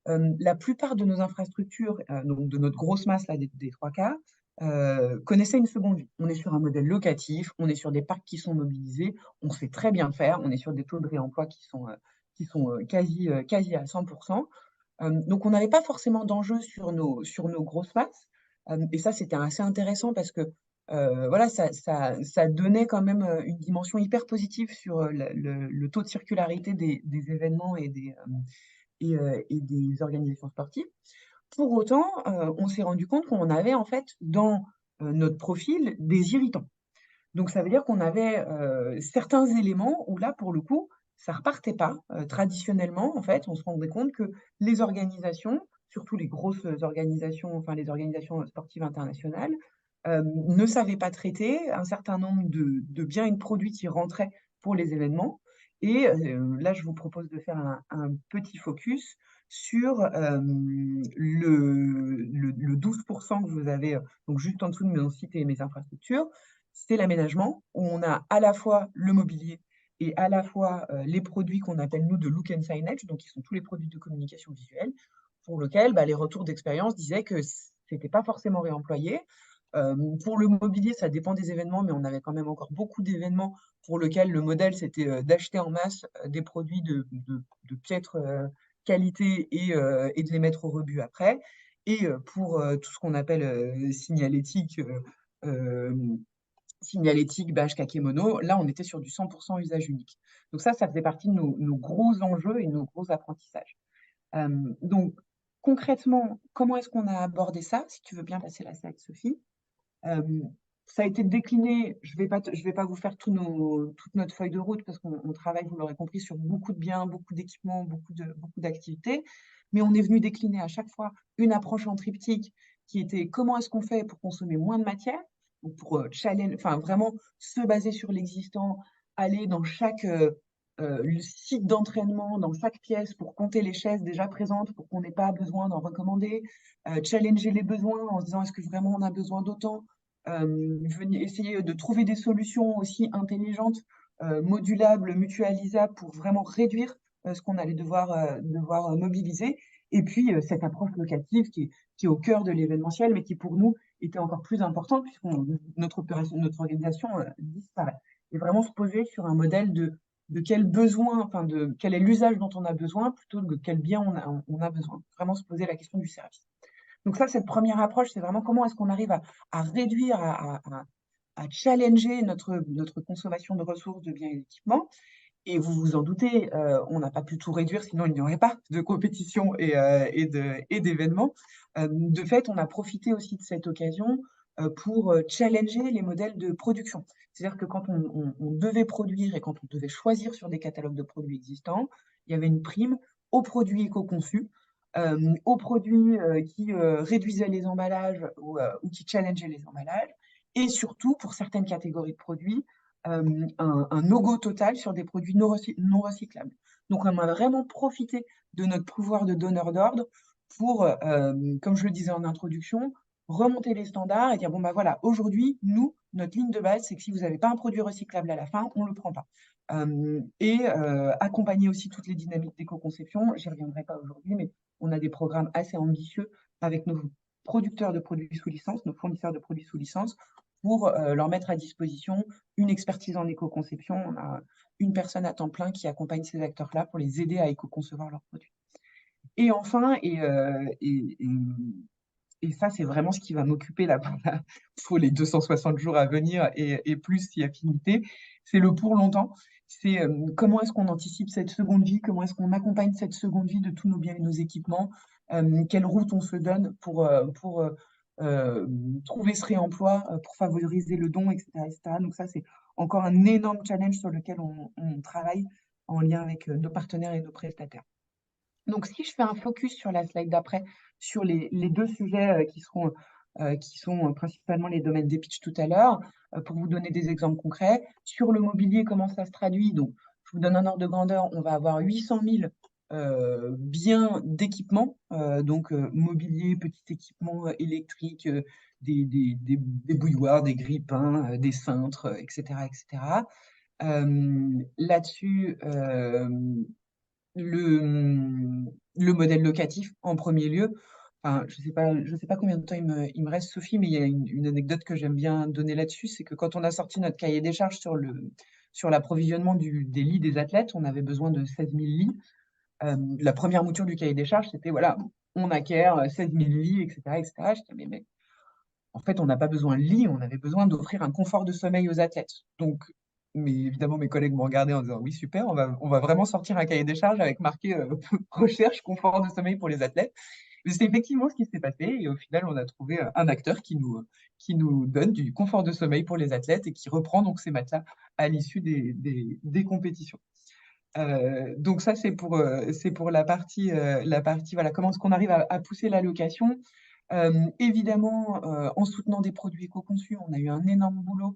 la plupart de nos infrastructures, donc de notre grosse masse là, des trois quarts, connaissaient une seconde vie. On est sur un modèle locatif, on est sur des parcs qui sont mobilisés, on sait très bien faire, on est sur des taux de réemploi qui sont quasi à 100%. Donc on n'avait pas forcément d'enjeu sur nos grosses masses. Et ça, c'était assez intéressant parce que voilà, ça donnait quand même une dimension hyper positive sur le taux de circularité des événements et des organisations sportives. Pour autant, on s'est rendu compte qu'on avait en fait dans notre profil des irritants. Donc ça veut dire qu'on avait certains éléments où là, pour le coup, ça repartait pas. Traditionnellement, en fait, on se rendait compte que les organisations, surtout les grosses organisations, enfin les organisations sportives internationales, ne savaient pas traiter un certain nombre de biens et de produits qui rentraient pour les événements. Et là, je vous propose de faire un petit focus sur le 12% que vous avez, donc juste en dessous de mon site et mes infrastructures, c'est l'aménagement, où on a à la fois le mobilier et à la fois les produits qu'on appelle nous de look and signage, donc qui sont tous les produits de communication visuelle, pour lesquels les retours d'expérience disaient que c'était pas forcément réemployé. Pour le mobilier, ça dépend des événements, mais on avait quand même encore beaucoup d'événements pour lesquels le modèle, c'était d'acheter en masse des produits de piètre qualité et de les mettre au rebut après. Et pour tout ce qu'on appelle signalétique, bâche, kakémono, là, on était sur du 100% usage unique. Donc ça faisait partie de nos gros enjeux et nos gros apprentissages. Donc, concrètement, comment est-ce qu'on a abordé ça? Si tu veux bien passer la slide, Sophie. Ça a été décliné, je vais pas vous faire toute notre feuille de route parce qu'on travaille, vous l'aurez compris, sur beaucoup de biens, beaucoup d'équipements, beaucoup d'activités, mais on est venu décliner à chaque fois une approche en triptyque qui était comment est-ce qu'on fait pour consommer moins de matière, donc pour challenge, enfin vraiment se baser sur l'existant, aller dans chaque le site d'entraînement, dans chaque pièce pour compter les chaises déjà présentes pour qu'on n'ait pas besoin d'en recommander, challenger les besoins en se disant est-ce que vraiment on a besoin d'autant, essayer de trouver des solutions aussi intelligentes, modulables, mutualisables pour vraiment réduire ce qu'on allait devoir mobiliser. Et puis cette approche locative qui est au cœur de l'événementiel, mais qui pour nous était encore plus importante puisque notre organisation disparaît. Et vraiment se poser sur un modèle de quel besoin, enfin de quel est l'usage dont on a besoin plutôt que de quel bien on a besoin. Vraiment se poser la question du service. Donc ça, cette première approche, c'est vraiment comment est-ce qu'on arrive à réduire, à challenger notre consommation de ressources, de biens et d'équipements. Et vous vous en doutez, on n'a pas pu tout réduire, sinon il n'y aurait pas de compétition et d'événements. De fait, on a profité aussi de cette occasion pour challenger les modèles de production. C'est-à-dire que quand on devait produire et quand on devait choisir sur des catalogues de produits existants, il y avait une prime aux produits éco-conçus, aux produits qui réduisaient les emballages ou qui challengeaient les emballages, et surtout pour certaines catégories de produits, un no-go total sur des produits non recyclables. Donc, on a vraiment profité de notre pouvoir de donneur d'ordre pour, comme je le disais en introduction, remonter les standards et dire, bon, bah voilà, aujourd'hui, nous, notre ligne de base, c'est que si vous n'avez pas un produit recyclable à la fin, on ne le prend pas. Accompagner aussi toutes les dynamiques d'éco-conception, j'y reviendrai pas aujourd'hui, mais on a des programmes assez ambitieux avec nos producteurs de produits sous licence, nos fournisseurs de produits sous licence, pour leur mettre à disposition une expertise en éco-conception. On a une personne à temps plein qui accompagne ces acteurs-là pour les aider à éco-concevoir leurs produits. Et enfin, et ça, c'est vraiment ce qui va m'occuper là pour les 260 jours à venir et plus si affinité, c'est le pour longtemps. C'est comment est-ce qu'on anticipe cette seconde vie, comment est-ce qu'on accompagne cette seconde vie de tous nos biens et nos équipements, quelle route on se donne pour trouver ce réemploi, pour favoriser le don, etc., etc. Donc ça, c'est encore un énorme challenge sur lequel on travaille en lien avec nos partenaires et nos prestataires. Donc, si je fais un focus sur la slide d'après, sur les deux sujets qui sont principalement les domaines des pitch tout à l'heure, pour vous donner des exemples concrets. Sur le mobilier, comment ça se traduit? Donc, je vous donne un ordre de grandeur. On va avoir 800 000 biens d'équipement, donc mobilier, petit équipement électrique, des bouilloires, des grille-pains, des cintres, etc., etc. Là-dessus, le modèle locatif en premier lieu. Enfin, je sais pas combien de temps il me reste, Sophie, mais il y a une anecdote que j'aime bien donner là-dessus, c'est que quand on a sorti notre cahier des charges sur l'approvisionnement des lits des athlètes, on avait besoin de 16 000 lits. La première mouture du cahier des charges, c'était voilà, on acquiert 16 000 lits, etc., etc. Je disais, mais en fait, on n'a pas besoin de lit, on avait besoin d'offrir un confort de sommeil aux athlètes. Donc, mais évidemment, mes collègues m'ont regardé en disant, oui, super, on va vraiment sortir un cahier des charges avec marqué recherche confort de sommeil pour les athlètes. Mais c'est effectivement ce qui s'est passé. Et au final, on a trouvé un acteur qui nous donne du confort de sommeil pour les athlètes et qui reprend donc ces matelas à l'issue des compétitions. Donc ça, c'est pour la partie, voilà, comment est-ce qu'on arrive à pousser l'allocation. Évidemment, en soutenant des produits éco-conçus, on a eu un énorme boulot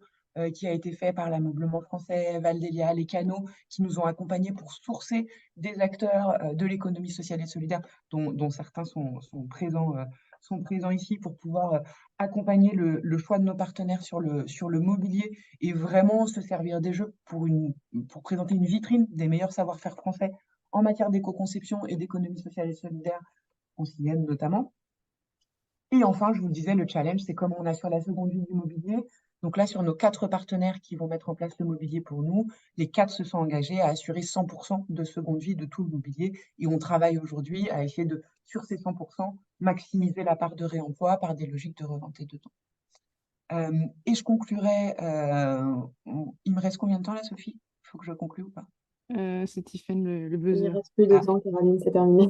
qui a été fait par l'ameublement français, Valdelia, les canaux, qui nous ont accompagnés pour sourcer des acteurs de l'économie sociale et solidaire, dont certains sont présents ici pour pouvoir accompagner le choix de nos partenaires sur le mobilier et vraiment se servir des jeux pour présenter une vitrine des meilleurs savoir-faire français en matière d'éco-conception et d'économie sociale et solidaire, francilienne notamment. Et enfin, je vous le disais, le challenge, c'est comment on assure la seconde vie du mobilier. Donc là, sur nos 4 partenaires qui vont mettre en place le mobilier pour nous, les 4 se sont engagés à assurer 100% de seconde vie de tout le mobilier. Et on travaille aujourd'hui à essayer de, sur ces 100%, maximiser la part de réemploi par des logiques de revente et de temps. Et je conclurai. Il me reste combien de temps là, Sophie? Il faut que je conclue ou pas? C'est Tiffen le Il buzzer. ne reste plus de Ah. temps, Caroline, c'est terminé.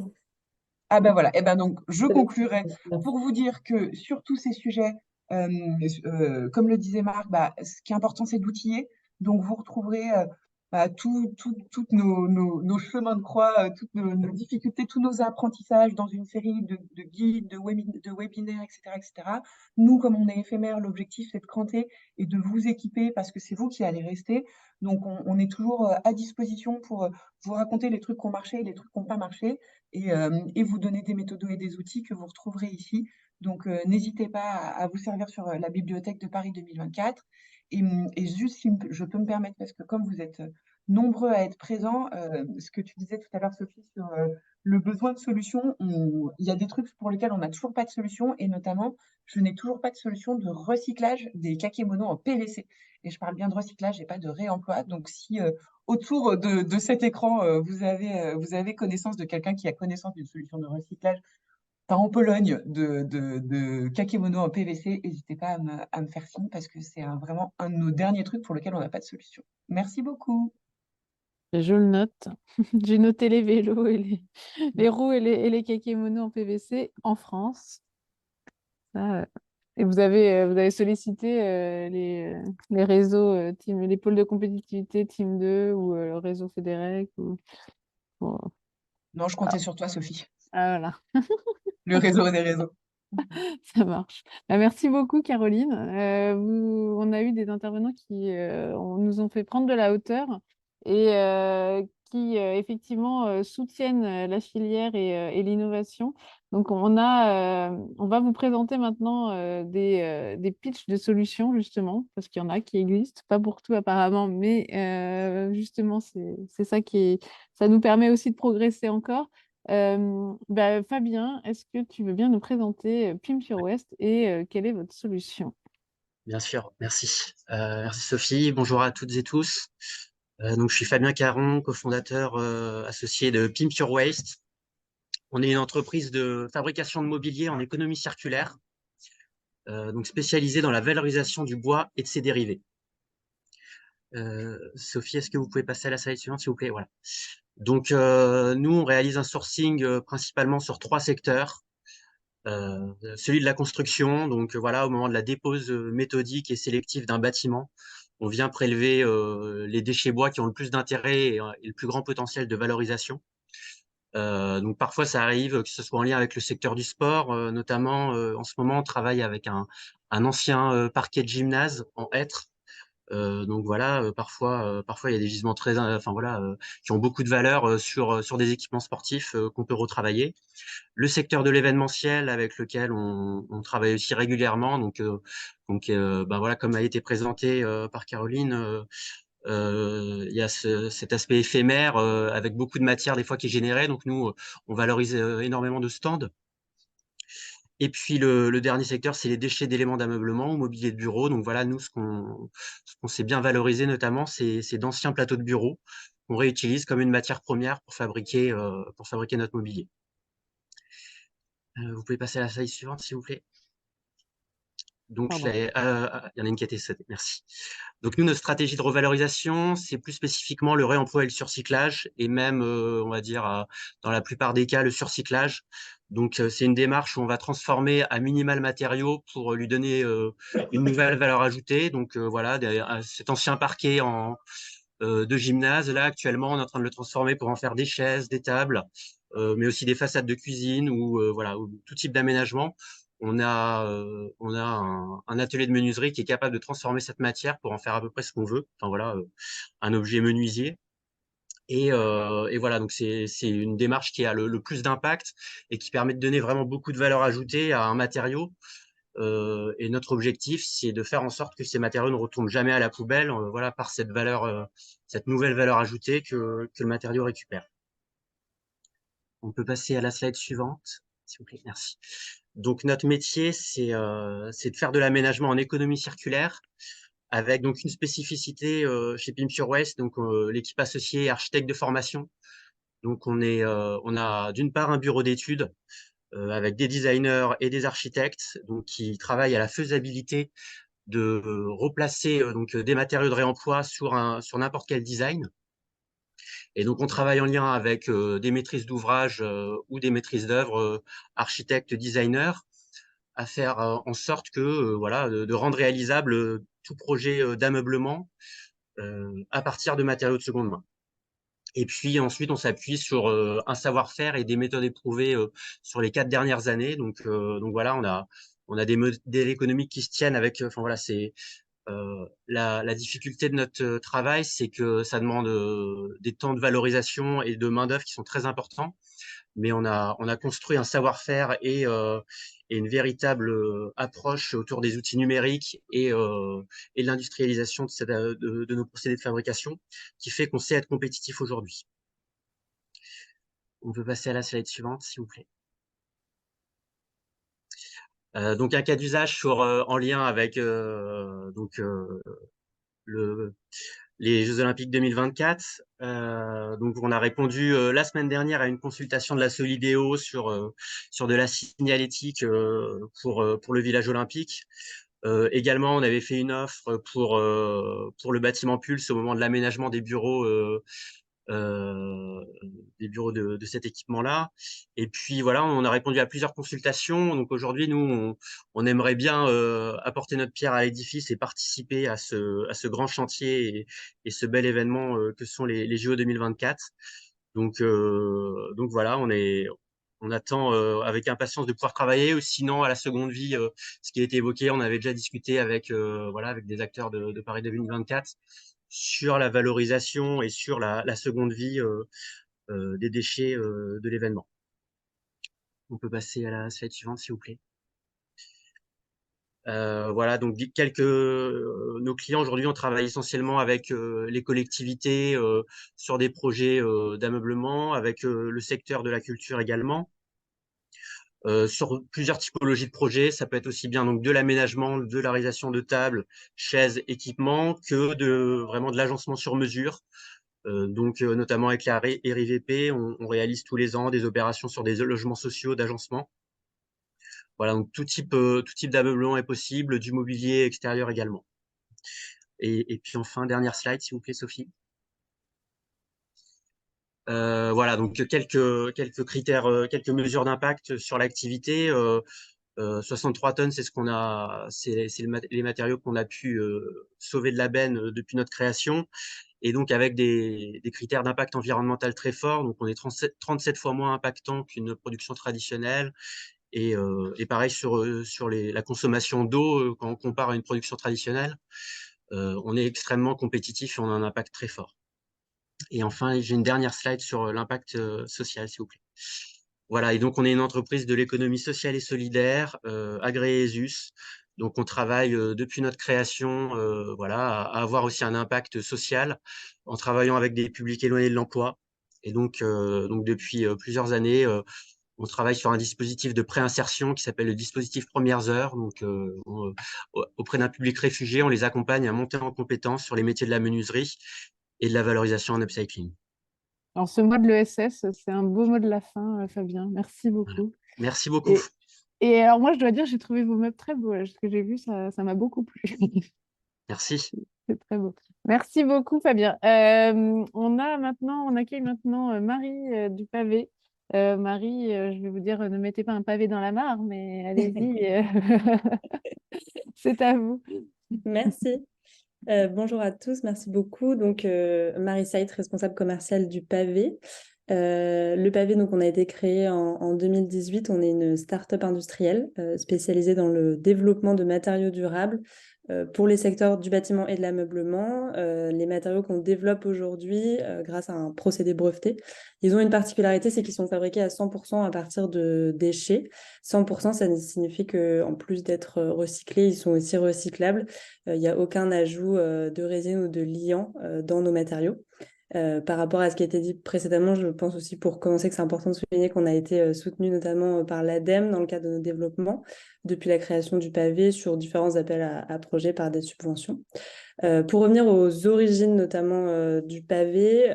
Ah ben voilà, et ben donc je C'est bon. conclurai pour vous dire que sur tous ces sujets, comme le disait Marc, bah, ce qui est important, c'est d'outiller. Donc vous retrouverez bah, toutes nos chemins de croix, toutes nos difficultés, tous nos apprentissages dans une série de guides, de webinaires, etc., etc. Nous, comme on est éphémère, l'objectif, c'est de cranter et de vous équiper parce que c'est vous qui allez rester. Donc on est toujours à disposition pour vous raconter les trucs qui ont marché et les trucs qui n'ont pas marché et vous donner des méthodos et des outils que vous retrouverez ici. Donc, n'hésitez pas à vous servir sur la bibliothèque de Paris 2024. Et juste, si je peux me permettre, parce que comme vous êtes nombreux à être présents, ce que tu disais tout à l'heure, Sophie, sur le besoin de solutions, il y a des trucs pour lesquels on n'a toujours pas de solution, et notamment, je n'ai toujours pas de solution de recyclage des kakémonos en PVC. Et je parle bien de recyclage et pas de réemploi. Donc, si autour de cet écran, vous avez connaissance de quelqu'un qui a connaissance d'une solution de recyclage, pas en Pologne, de kakémono en PVC, n'hésitez pas à me faire signe parce que c'est vraiment un de nos derniers trucs pour lequel on n'a pas de solution. Merci beaucoup. Je le note. J'ai noté les vélos et les roues et les kakémonos en PVC en France. Ça, et vous avez sollicité les réseaux, les pôles de compétitivité Team 2 ou le réseau Fédérec ou- Non, je comptais sur toi, Sophie. Ah voilà, Le réseau des réseaux. ça marche. Bah, merci beaucoup, Caroline. On a eu des intervenants qui nous ont fait prendre de la hauteur et qui effectivement soutiennent la filière et l'innovation. Donc, on va vous présenter maintenant des pitchs de solutions, justement, parce qu'il y en a qui existent, pas pour tout apparemment, mais justement, c'est ça nous permet aussi de progresser encore. Bah, Fabien, est-ce que tu veux bien nous présenter Pimp Your West et quelle est votre solution? Bien sûr, merci. Merci Sophie. Bonjour à toutes et tous. Donc, je suis Fabien Caron, cofondateur associé de Pimp Your Waste. On est une entreprise de fabrication de mobilier en économie circulaire, donc spécialisée dans la valorisation du bois et de ses dérivés. Sophie, est-ce que vous pouvez passer à la slide suivante, s'il vous plaît? Voilà. Donc, nous, on réalise un sourcing principalement sur 3 secteurs. Celui de la construction, donc voilà, au moment de la dépose méthodique et sélective d'un bâtiment, on vient prélever les déchets bois qui ont le plus d'intérêt et le plus grand potentiel de valorisation. Donc parfois ça arrive que ce soit en lien avec le secteur du sport, notamment en ce moment on travaille avec un ancien parquet de gymnase en hêtre. Donc voilà, parfois il y a des gisements très, enfin voilà, qui ont beaucoup de valeur sur des équipements sportifs qu'on peut retravailler. Le secteur de l'événementiel avec lequel on travaille aussi régulièrement. Donc ben voilà, comme a été présenté par Caroline, Il y a cet aspect éphémère avec beaucoup de matière des fois qui est générée. Donc nous, on valorise énormément de stands. Et puis le dernier secteur, c'est les déchets d'éléments d'ameublement ou mobilier de bureau. Donc voilà, nous, ce qu'on sait bien valoriser notamment, c'est d'anciens plateaux de bureau qu'on réutilise comme une matière première pour fabriquer notre mobilier. Vous pouvez passer à la slide suivante, s'il vous plaît. Donc, Pardon. il y en a une qui a été sautée, merci. Donc, nous, notre stratégie de revalorisation, c'est plus spécifiquement le réemploi et le surcyclage, et même, on va dire, dans la plupart des cas, le surcyclage. Donc, c'est une démarche où on va transformer à minima le matériau pour lui donner une nouvelle valeur ajoutée. Donc, voilà, cet ancien parquet de gymnase, là, actuellement, on est en train de le transformer pour en faire des chaises, des tables, mais aussi des façades de cuisine ou voilà, ou tout type d'aménagement. On a un atelier de menuiserie qui est capable de transformer cette matière pour en faire à peu près ce qu'on veut. Enfin voilà, un objet menuisier. Et voilà, donc c'est une démarche qui a le plus d'impact et qui permet de donner vraiment beaucoup de valeur ajoutée à un matériau. Et notre objectif, c'est de faire en sorte que ces matériaux ne retombent jamais à la poubelle, voilà, par cette valeur, cette nouvelle valeur ajoutée que le matériau récupère. On peut passer à la slide suivante, s'il vous plaît, merci. Donc notre métier, c'est de faire de l'aménagement en économie circulaire, avec donc une spécificité chez Pimture Waste, donc l'équipe associée est architecte de formation. Donc on a d'une part un bureau d'études avec des designers et des architectes donc qui travaillent à la faisabilité de replacer donc des matériaux de réemploi sur n'importe quel design. Et donc, on travaille en lien avec des maîtrises d'ouvrage ou des maîtrises d'œuvre, architectes, designers, à faire en sorte que, voilà, de rendre réalisable tout projet d'ameublement à partir de matériaux de seconde main. Et puis ensuite, on s'appuie sur un savoir-faire et des méthodes éprouvées sur les 4 dernières années. Donc voilà, on a des modèles économiques qui se tiennent avec. Enfin voilà, c'est la difficulté de notre travail, c'est que ça demande des temps de valorisation et de main-d'œuvre qui sont très importants. Mais on a construit un savoir-faire et une véritable approche autour des outils numériques et de l'industrialisation de nos procédés de fabrication qui fait qu'on sait être compétitif aujourd'hui. On peut passer à la slide suivante, s'il vous plaît. Donc un cas d'usage en lien avec les Jeux Olympiques 2024. Donc, on a répondu la semaine dernière à une consultation de la Solidéo sur de la signalétique pour le village olympique. Également, on avait fait une offre pour le bâtiment Pulse au moment de l'aménagement des bureaux de cet équipement-là. Et puis voilà, on a répondu à plusieurs consultations. Donc aujourd'hui, nous, on aimerait bien apporter notre pierre à l'édifice et participer à ce grand chantier et ce bel événement que sont les JO 2024. Donc voilà, on attend avec impatience de pouvoir travailler, ou sinon à la seconde vie, ce qui a été évoqué, on avait déjà discuté avec voilà, avec des acteurs de Paris 2024 sur la valorisation et sur la seconde vie des déchets de l'événement. On peut passer à la slide suivante, s'il vous plaît. Voilà, donc nos clients aujourd'hui, on travaille essentiellement avec les collectivités sur des projets d'ameublement, avec le secteur de la culture également. Sur plusieurs typologies de projets, ça peut être aussi bien donc de l'aménagement, de la réalisation de tables, chaises, équipements, que vraiment de l'agencement sur mesure. Donc notamment avec la RIVP, on réalise tous les ans des opérations sur des logements sociaux d'agencement. Voilà, donc tout type d'ameublement est possible, du mobilier extérieur également. Et puis enfin, dernière slide, s'il vous plaît, Sophie. Voilà, donc quelques critères, quelques mesures d'impact sur l'activité. 63 tonnes, c'est les matériaux qu'on a pu sauver de la benne depuis notre création, et donc avec des critères d'impact environnemental très forts. Donc on est 37 fois moins impactant qu'une production traditionnelle, et pareil sur la consommation d'eau quand on compare à une production traditionnelle. On est extrêmement compétitif et on a un impact très fort. Et enfin, j'ai une dernière slide sur l'impact social, s'il vous plaît. Voilà, et donc on est une entreprise de l'économie sociale et solidaire, agréée ESUS. Donc, on travaille depuis notre création voilà, à avoir aussi un impact social en travaillant avec des publics éloignés de l'emploi. Et donc depuis plusieurs années, on travaille sur un dispositif de préinsertion qui s'appelle le dispositif Premières Heures. Donc, auprès d'un public réfugié, on les accompagne à monter en compétences sur les métiers de la menuiserie et de la valorisation en upcycling. Alors, ce mot de l'ESS, c'est un beau mot de la fin, Fabien. Merci Voilà. beaucoup. Merci beaucoup. Et alors, moi, je dois dire, j'ai trouvé vos meubles très beaux. Là. Ce que j'ai vu, ça m'a beaucoup plu. Merci. C'est très beau. Merci beaucoup, Fabien. On accueille maintenant Marie du pavé. Marie, je vais vous dire, ne mettez pas un pavé dans la mare, mais allez-y, c'est à vous. Merci. Bonjour à tous, merci beaucoup. Donc, Marie Saïd, responsable commerciale du pavé. Le pavé, donc, on a été créé en 2018. On est une start-up industrielle spécialisée dans le développement de matériaux durables pour les secteurs du bâtiment et de l'ameublement. Les matériaux qu'on développe aujourd'hui grâce à un procédé breveté, ils ont une particularité, c'est qu'ils sont fabriqués à 100% à partir de déchets. 100%, ça signifie qu'en plus d'être recyclés, ils sont aussi recyclables. Il n'y a aucun ajout de résine ou de liant dans nos matériaux. Par rapport à ce qui a été dit précédemment, je pense aussi pour commencer que c'est important de souligner qu'on a été soutenu notamment par l'ADEME dans le cadre de nos développements depuis la création du pavé sur différents appels à projets par des subventions. Pour revenir aux origines notamment du pavé,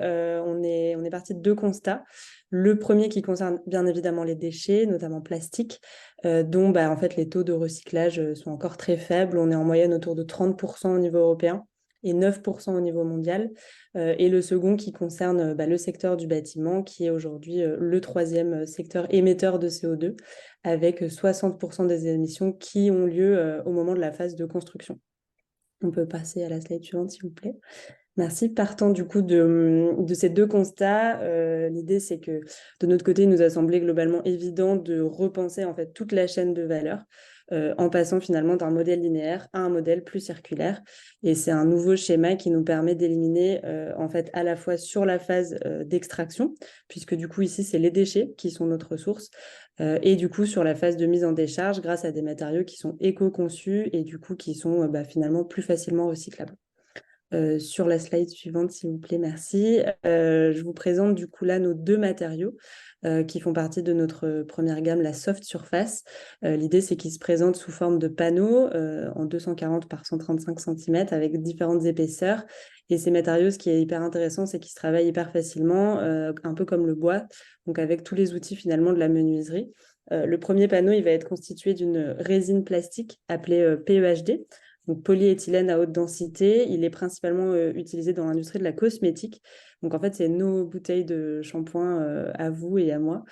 on est parti de deux constats. Le premier qui concerne bien évidemment les déchets, notamment plastiques, dont en fait, les taux de recyclage sont encore très faibles. On est en moyenne autour de 30% au niveau européen et 9% au niveau mondial. Et le second qui concerne le secteur du bâtiment, qui est aujourd'hui le troisième secteur émetteur de CO2, avec 60% des émissions qui ont lieu au moment de la phase de construction. On peut passer à la slide suivante, s'il vous plaît. Merci. Partant du coup de ces deux constats, l'idée c'est que de notre côté, il nous a semblé globalement évident de repenser en fait toute la chaîne de valeur en passant finalement d'un modèle linéaire à un modèle plus circulaire. Et c'est un nouveau schéma qui nous permet d'éliminer en fait à la fois sur la phase d'extraction, puisque du coup ici c'est les déchets qui sont notre ressource, et du coup sur la phase de mise en décharge grâce à des matériaux qui sont éco-conçus et du coup qui sont finalement plus facilement recyclables. Sur la slide suivante, s'il vous plaît, merci. Je vous présente du coup là nos deux matériaux qui font partie de notre première gamme, la Soft Surface. L'idée, c'est qu'ils se présentent sous forme de panneaux en 240 par 135 cm avec différentes épaisseurs. Et ces matériaux, ce qui est hyper intéressant, c'est qu'ils se travaillent hyper facilement, un peu comme le bois, donc avec tous les outils finalement de la menuiserie. Le premier panneau, il va être constitué d'une résine plastique appelée PEHD. Donc, polyéthylène à haute densité, il est principalement utilisé dans l'industrie de la cosmétique. Donc, en fait, c'est nos bouteilles de shampoing à vous et à moi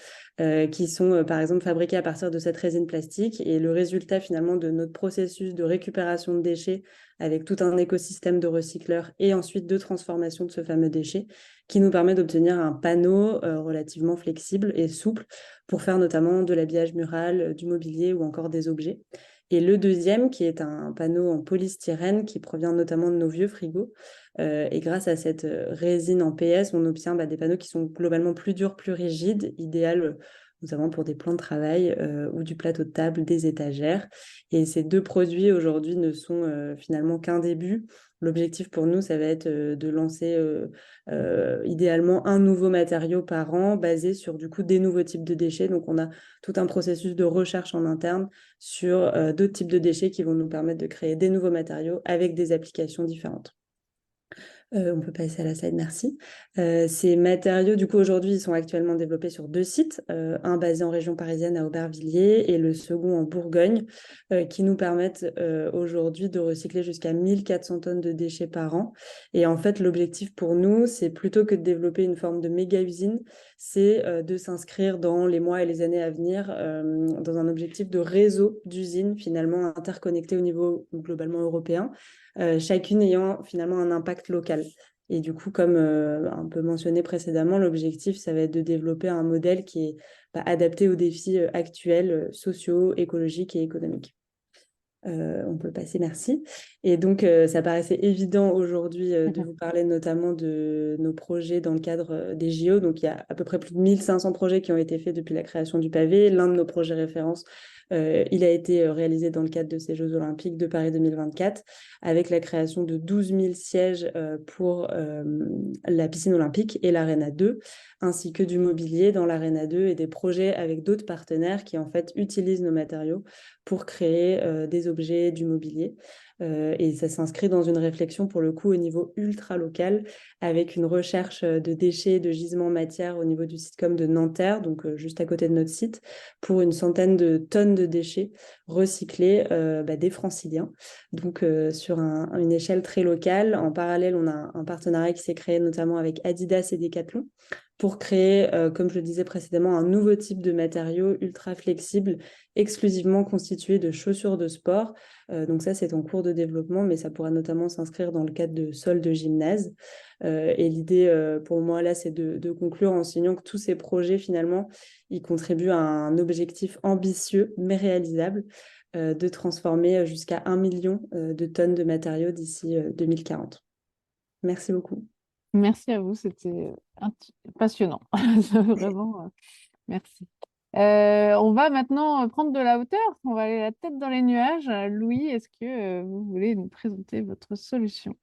qui sont, par exemple, fabriquées à partir de cette résine plastique. Et le résultat, finalement, de notre processus de récupération de déchets avec tout un écosystème de recycleurs et ensuite de transformation de ce fameux déchet qui nous permet d'obtenir un panneau relativement flexible et souple pour faire notamment de l'habillage mural, du mobilier ou encore des objets. Et le deuxième, qui est un panneau en polystyrène qui provient notamment de nos vieux frigos. Et grâce à cette résine en PS, on obtient des panneaux qui sont globalement plus durs, plus rigides, idéal notamment pour des plans de travail ou du plateau de table, des étagères. Et ces deux produits aujourd'hui ne sont finalement qu'un début. L'objectif pour nous, ça va être de lancer idéalement un nouveau matériau par an basé sur du coup des nouveaux types de déchets. Donc on a tout un processus de recherche en interne sur d'autres types de déchets qui vont nous permettre de créer des nouveaux matériaux avec des applications différentes. On peut passer à la slide, merci. Ces matériaux, du coup, aujourd'hui, ils sont actuellement développés sur deux sites, un basé en région parisienne à Aubervilliers et le second en Bourgogne, qui nous permettent aujourd'hui de recycler jusqu'à 1400 tonnes de déchets par an. Et en fait, l'objectif pour nous, c'est plutôt que de développer une forme de méga-usine, c'est de s'inscrire dans les mois et les années à venir dans un objectif de réseau d'usines finalement interconnectées au niveau globalement européen, chacune ayant finalement un impact local. Et du coup, comme un peu mentionné précédemment, l'objectif, ça va être de développer un modèle qui est adapté aux défis actuels, sociaux, écologiques et économiques. On peut passer, merci. Et donc, ça paraissait évident aujourd'hui de vous parler notamment de nos projets dans le cadre des JO. Donc, il y a à peu près plus de 1500 projets qui ont été faits depuis la création du pavé. L'un de nos projets références, Il a été réalisé dans le cadre de ces Jeux olympiques de Paris 2024 avec la création de 12 000 sièges pour la piscine olympique et l'Arena 2, ainsi que du mobilier dans l'Arena 2 et des projets avec d'autres partenaires qui en fait utilisent nos matériaux pour créer des objets, du mobilier. Et ça s'inscrit dans une réflexion pour le coup au niveau ultra local avec une recherche de déchets, de gisements matières au niveau du sitcom de Nanterre, donc juste à côté de notre site, pour une centaine de tonnes de déchets recyclés des franciliens, donc sur une échelle très locale. En parallèle, on a un partenariat qui s'est créé notamment avec Adidas et Decathlon pour créer, comme je le disais précédemment, un nouveau type de matériau ultra flexible, exclusivement constitué de chaussures de sport. Donc ça, c'est en cours de développement, mais ça pourra notamment s'inscrire dans le cadre de sols de gymnase. Et l'idée, pour moi, là, c'est de conclure en signant que tous ces projets, finalement, ils contribuent à un objectif ambitieux, mais réalisable, de transformer jusqu'à 1 million de tonnes de matériaux d'ici 2040. Merci beaucoup. Merci à vous, c'était passionnant. Vraiment, merci. On va maintenant prendre de la hauteur, on va aller la tête dans les nuages. Louis, est-ce que vous voulez nous présenter votre solution?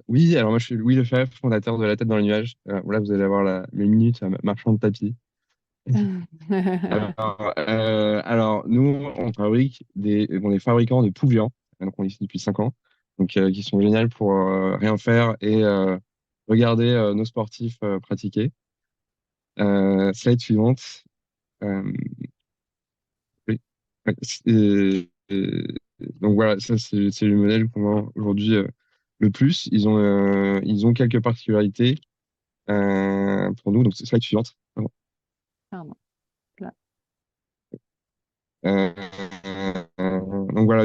Oui, alors moi je suis Louis Lefebvre, fondateur de La Tête dans les nuages. Voilà, vous allez avoir le minute marchand de tapis. Alors, nous, on fabrique on est fabricants de poules géants, donc on est ici depuis 5 ans, donc qui sont géniales pour rien faire et regarder nos sportifs pratiquer. Slide suivante. Euh, oui. Ouais, donc voilà, ça c'est le modèle qu'on vend aujourd'hui le plus. Ils ont quelques particularités pour nous, donc c'est slide suivante. Pardon. Là. Euh, donc voilà,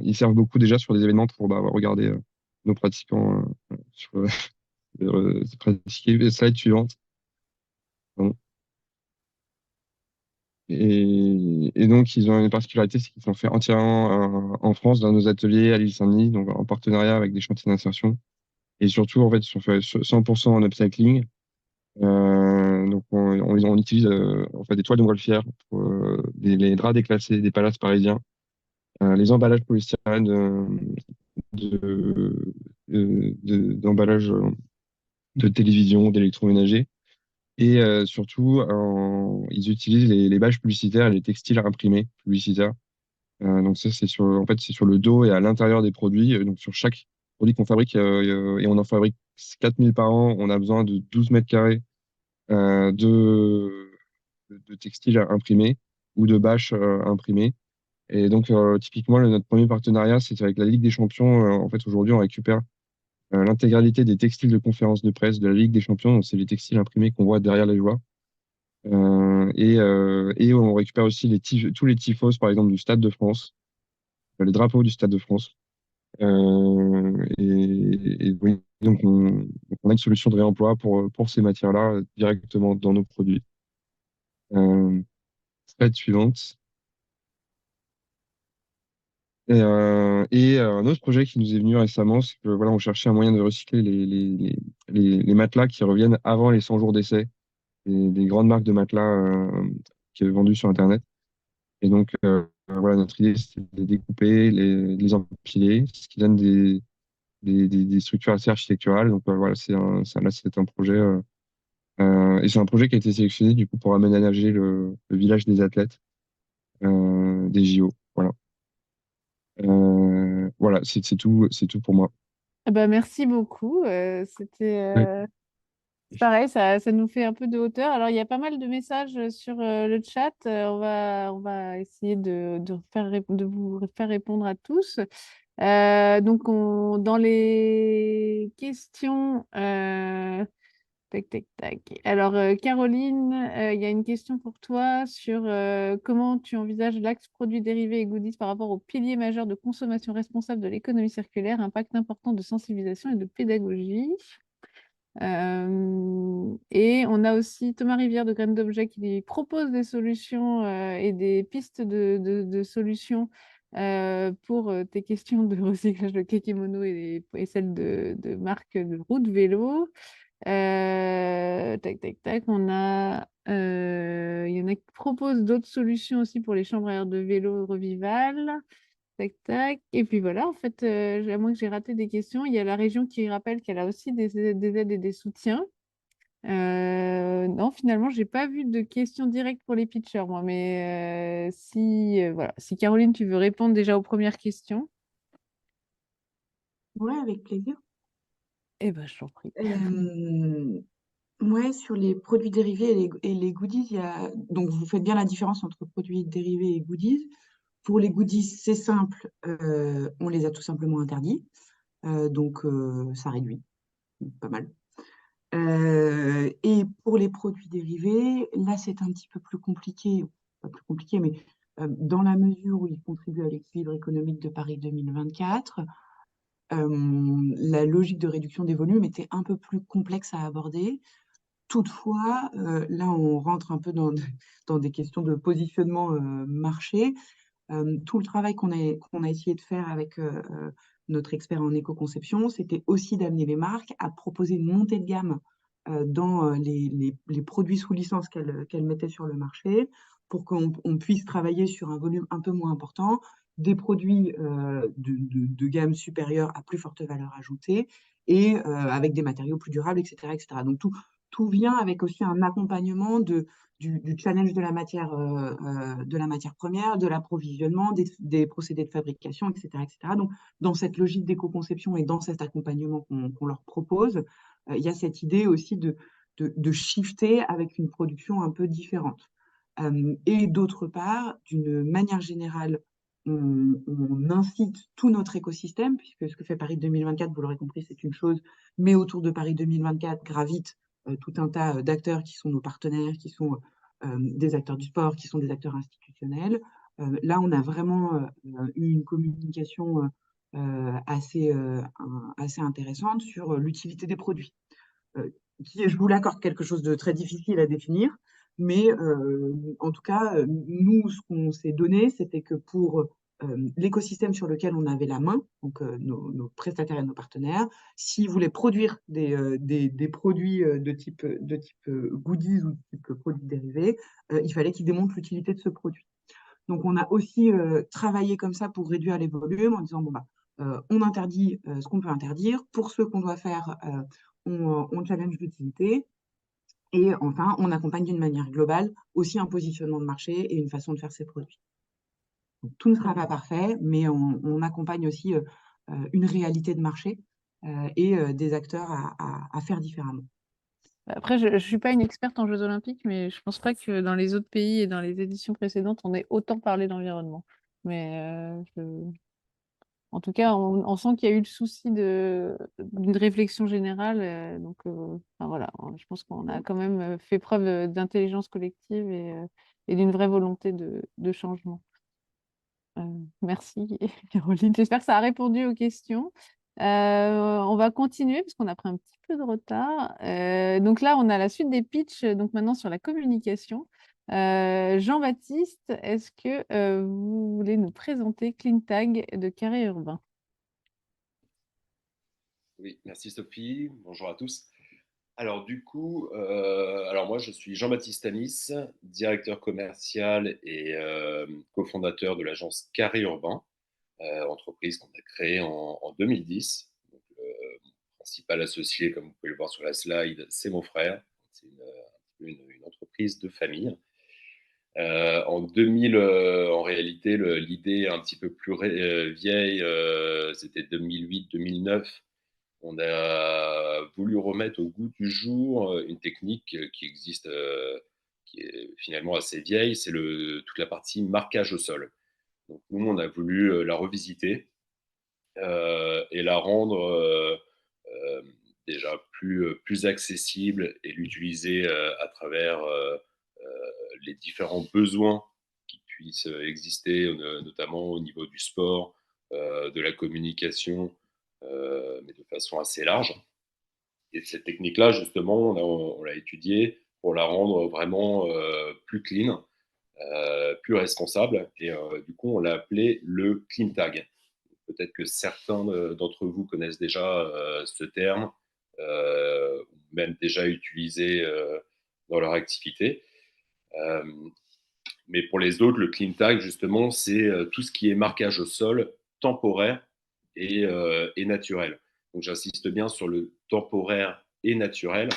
ils servent beaucoup déjà sur des événements pour regarder nos pratiquants pratiquer. Slide suivante. Pardon. Et donc, ils ont une particularité, c'est qu'ils sont faits entièrement en France, dans nos ateliers à l'île Saint-Denis, donc en partenariat avec des chantiers d'insertion. Et surtout, en fait, ils sont faits 100% en upcycling. Donc, on utilise en fait des toiles de montgolfière pour les draps déclassés des palaces parisiens, les emballages polystyrène d'emballages de télévision, d'électroménager. Et surtout, ils utilisent les bâches publicitaires et les textiles imprimés publicitaires. Donc ça, en fait, c'est sur le dos et à l'intérieur des produits. Donc sur chaque produit qu'on fabrique, et on en fabrique 4000 par an, on a besoin de 12 mètres carrés de textiles imprimés ou de bâches imprimées. Et donc, typiquement, notre premier partenariat, c'est avec la Ligue des Champions. En fait, aujourd'hui, on récupère l'intégralité des textiles de conférence de presse de la Ligue des Champions. Donc, c'est les textiles imprimés qu'on voit derrière les joueurs. Et on récupère aussi tous les tifos, par exemple, du Stade de France, les drapeaux du Stade de France. Et oui, donc on a une solution de réemploi pour ces matières-là directement dans nos produits. Slide suivante. Et un autre projet qui nous est venu récemment, c'est que voilà, on cherchait un moyen de recycler les matelas qui reviennent avant les 100 jours d'essai, des grandes marques de matelas qui est vendues sur Internet. Et donc, voilà, notre idée, c'est de les découper, de les empiler, ce qui donne des structures assez architecturales. Donc, voilà, là, c'est un projet. Et c'est un projet qui a été sélectionné, du coup, pour aménager le village des athlètes des JO. Voilà. Voilà, c'est tout pour moi. Eh ben, merci beaucoup. C'était Oui. pareil, ça nous fait un peu de hauteur. Alors, il y a pas mal de messages sur le chat. On va essayer de vous faire répondre à tous. Donc, dans les questions, tac, tac, tac. Alors, Caroline, il y a une question pour toi sur comment tu envisages l'axe produits dérivés et goodies par rapport aux piliers majeurs de consommation responsable de l'économie circulaire, impact important de sensibilisation et de pédagogie. Et on a aussi Thomas Rivière de Graines d'Objets qui propose des solutions et des pistes de solutions pour tes questions de recyclage de kekemono et celles de marque de route vélo. Tac, tac, tac. Il y en a qui proposent d'autres solutions aussi pour les chambres à air de vélo Revival. Tac, tac. Et puis voilà, en fait, à moins que j'ai raté des questions, il y a la région qui rappelle qu'elle a aussi des aides et des soutiens. Non, finalement, j'ai pas vu de questions directes pour les pitchers, moi. Mais voilà. Si Caroline, tu veux répondre déjà aux premières questions, Ouais, avec plaisir. eh ben, je t'en prie. Ouais, sur les produits dérivés et les goodies, donc vous faites bien la différence entre produits dérivés et goodies. Pour les goodies, c'est simple, on les a tout simplement interdits, donc ça réduit, pas mal. Et pour les produits dérivés, là c'est un petit peu plus compliqué, pas plus compliqué, mais dans la mesure où ils contribuent à l'équilibre économique de Paris 2024, la logique de réduction des volumes était un peu plus complexe à aborder. Toutefois, là, on rentre un peu dans des questions de positionnement marché. Tout le travail qu'on a essayé de faire avec notre expert en éco-conception, c'était aussi d'amener les marques à proposer une montée de gamme dans les produits sous licence qu'elles mettaient sur le marché pour qu'on puisse travailler sur un volume un peu moins important, des produits de gamme supérieure à plus forte valeur ajoutée et avec des matériaux plus durables, etc., etc. Donc tout vient avec aussi un accompagnement du challenge de la matière première, de l'approvisionnement, des procédés de fabrication, etc., etc. Donc, dans cette logique d'éco-conception et dans cet accompagnement qu'on leur propose, il y a cette idée aussi de shifter avec une production un peu différente. Et d'autre part, d'une manière générale, on incite tout notre écosystème, puisque ce que fait Paris 2024, vous l'aurez compris, c'est une chose, mais autour de Paris 2024 gravite tout un tas d'acteurs qui sont nos partenaires, qui sont des acteurs du sport, qui sont des acteurs institutionnels. Là, on a vraiment eu une communication assez intéressante sur l'utilité des produits, qui est, je vous l'accorde, quelque chose de très difficile à définir, mais en tout cas, nous, ce qu'on s'est donné, c'était que pour l'écosystème sur lequel on avait la main, donc nos prestataires et nos partenaires, s'ils voulaient produire des produits de type goodies ou de type produits dérivés, il fallait qu'ils démontrent l'utilité de ce produit. Donc, on a aussi travaillé comme ça pour réduire les volumes en disant, bon, bah, on interdit ce qu'on peut interdire. Pour ce qu'on doit faire, on challenge l'utilité. Et enfin, on accompagne d'une manière globale aussi un positionnement de marché et une façon de faire ses produits. Donc, tout ne sera pas parfait, mais on accompagne aussi une réalité de marché et des acteurs à faire différemment. Après, je ne suis pas une experte en Jeux Olympiques, mais je pense pas que dans les autres pays et dans les éditions précédentes, on ait autant parlé d'environnement. Mais en tout cas, on sent qu'il y a eu le souci d'une réflexion générale. Donc, enfin, voilà, je pense qu'on a quand même fait preuve d'intelligence collective et d'une vraie volonté de changement. Merci, Caroline. J'espère que ça a répondu aux questions. On va continuer parce qu'on a pris un petit peu de retard. Donc là, on a la suite des pitchs, donc maintenant sur la communication. Jean-Baptiste, est-ce que vous voulez nous présenter CleanTag de Carré Urbain? Oui, merci Sophie. Bonjour à tous. Alors du coup, alors moi je suis Jean-Baptiste Amis, directeur commercial et cofondateur de l'agence Carré Urbain, entreprise qu'on a créée en 2010. Donc, mon principal associé, comme vous pouvez le voir sur la slide, c'est mon frère. C'est une entreprise de famille. En 2000, en réalité, l'idée un petit peu plus vieille, c'était 2008-2009. On a voulu remettre au goût du jour une technique qui existe, qui est finalement assez vieille, c'est toute la partie marquage au sol. Donc nous, on a voulu la revisiter et la rendre déjà plus accessible et l'utiliser à travers les différents besoins qui puissent exister, notamment au niveau du sport, de la communication, mais de façon assez large. Et cette technique-là, justement, on l'a étudiée pour la rendre vraiment plus clean, plus responsable. Et du coup, on l'a appelé le Clean Tag. Peut-être que certains d'entre vous connaissent déjà ce terme, ou même déjà utilisé dans leur activité. Mais pour les autres, le clean tag, justement, c'est tout ce qui est marquage au sol, temporaire et naturel. Donc, j'insiste bien sur le temporaire et naturel,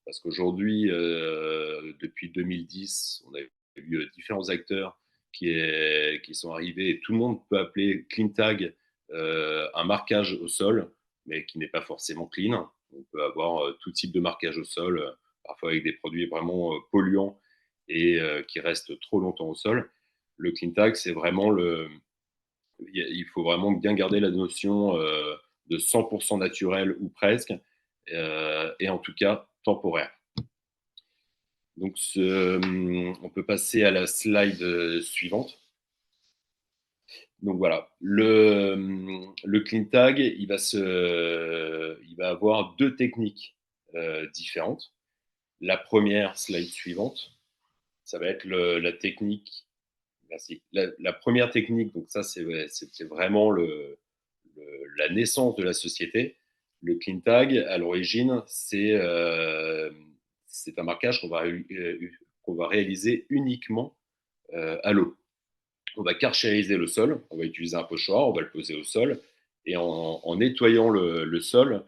parce qu'aujourd'hui, depuis 2010, on a eu différents acteurs qui sont arrivés et tout le monde peut appeler clean tag un marquage au sol, mais qui n'est pas forcément clean. On peut avoir tout type de marquage au sol, parfois avec des produits vraiment polluants et qui restent trop longtemps au sol. Le clean tag, c'est vraiment il faut vraiment bien garder la notion de 100% naturel ou presque, et en tout cas temporaire. Donc, on peut passer à la slide suivante. Donc voilà, le clean tag, il va avoir deux techniques différentes. La première, slide suivante, ça va être la technique. Merci. La première technique, donc ça, c'est vraiment la naissance de la société. Le clean tag, à l'origine, c'est un marquage qu'on va réaliser uniquement à l'eau. On va carchériser le sol, on va utiliser un pochoir, on va le poser au sol, et en nettoyant le sol,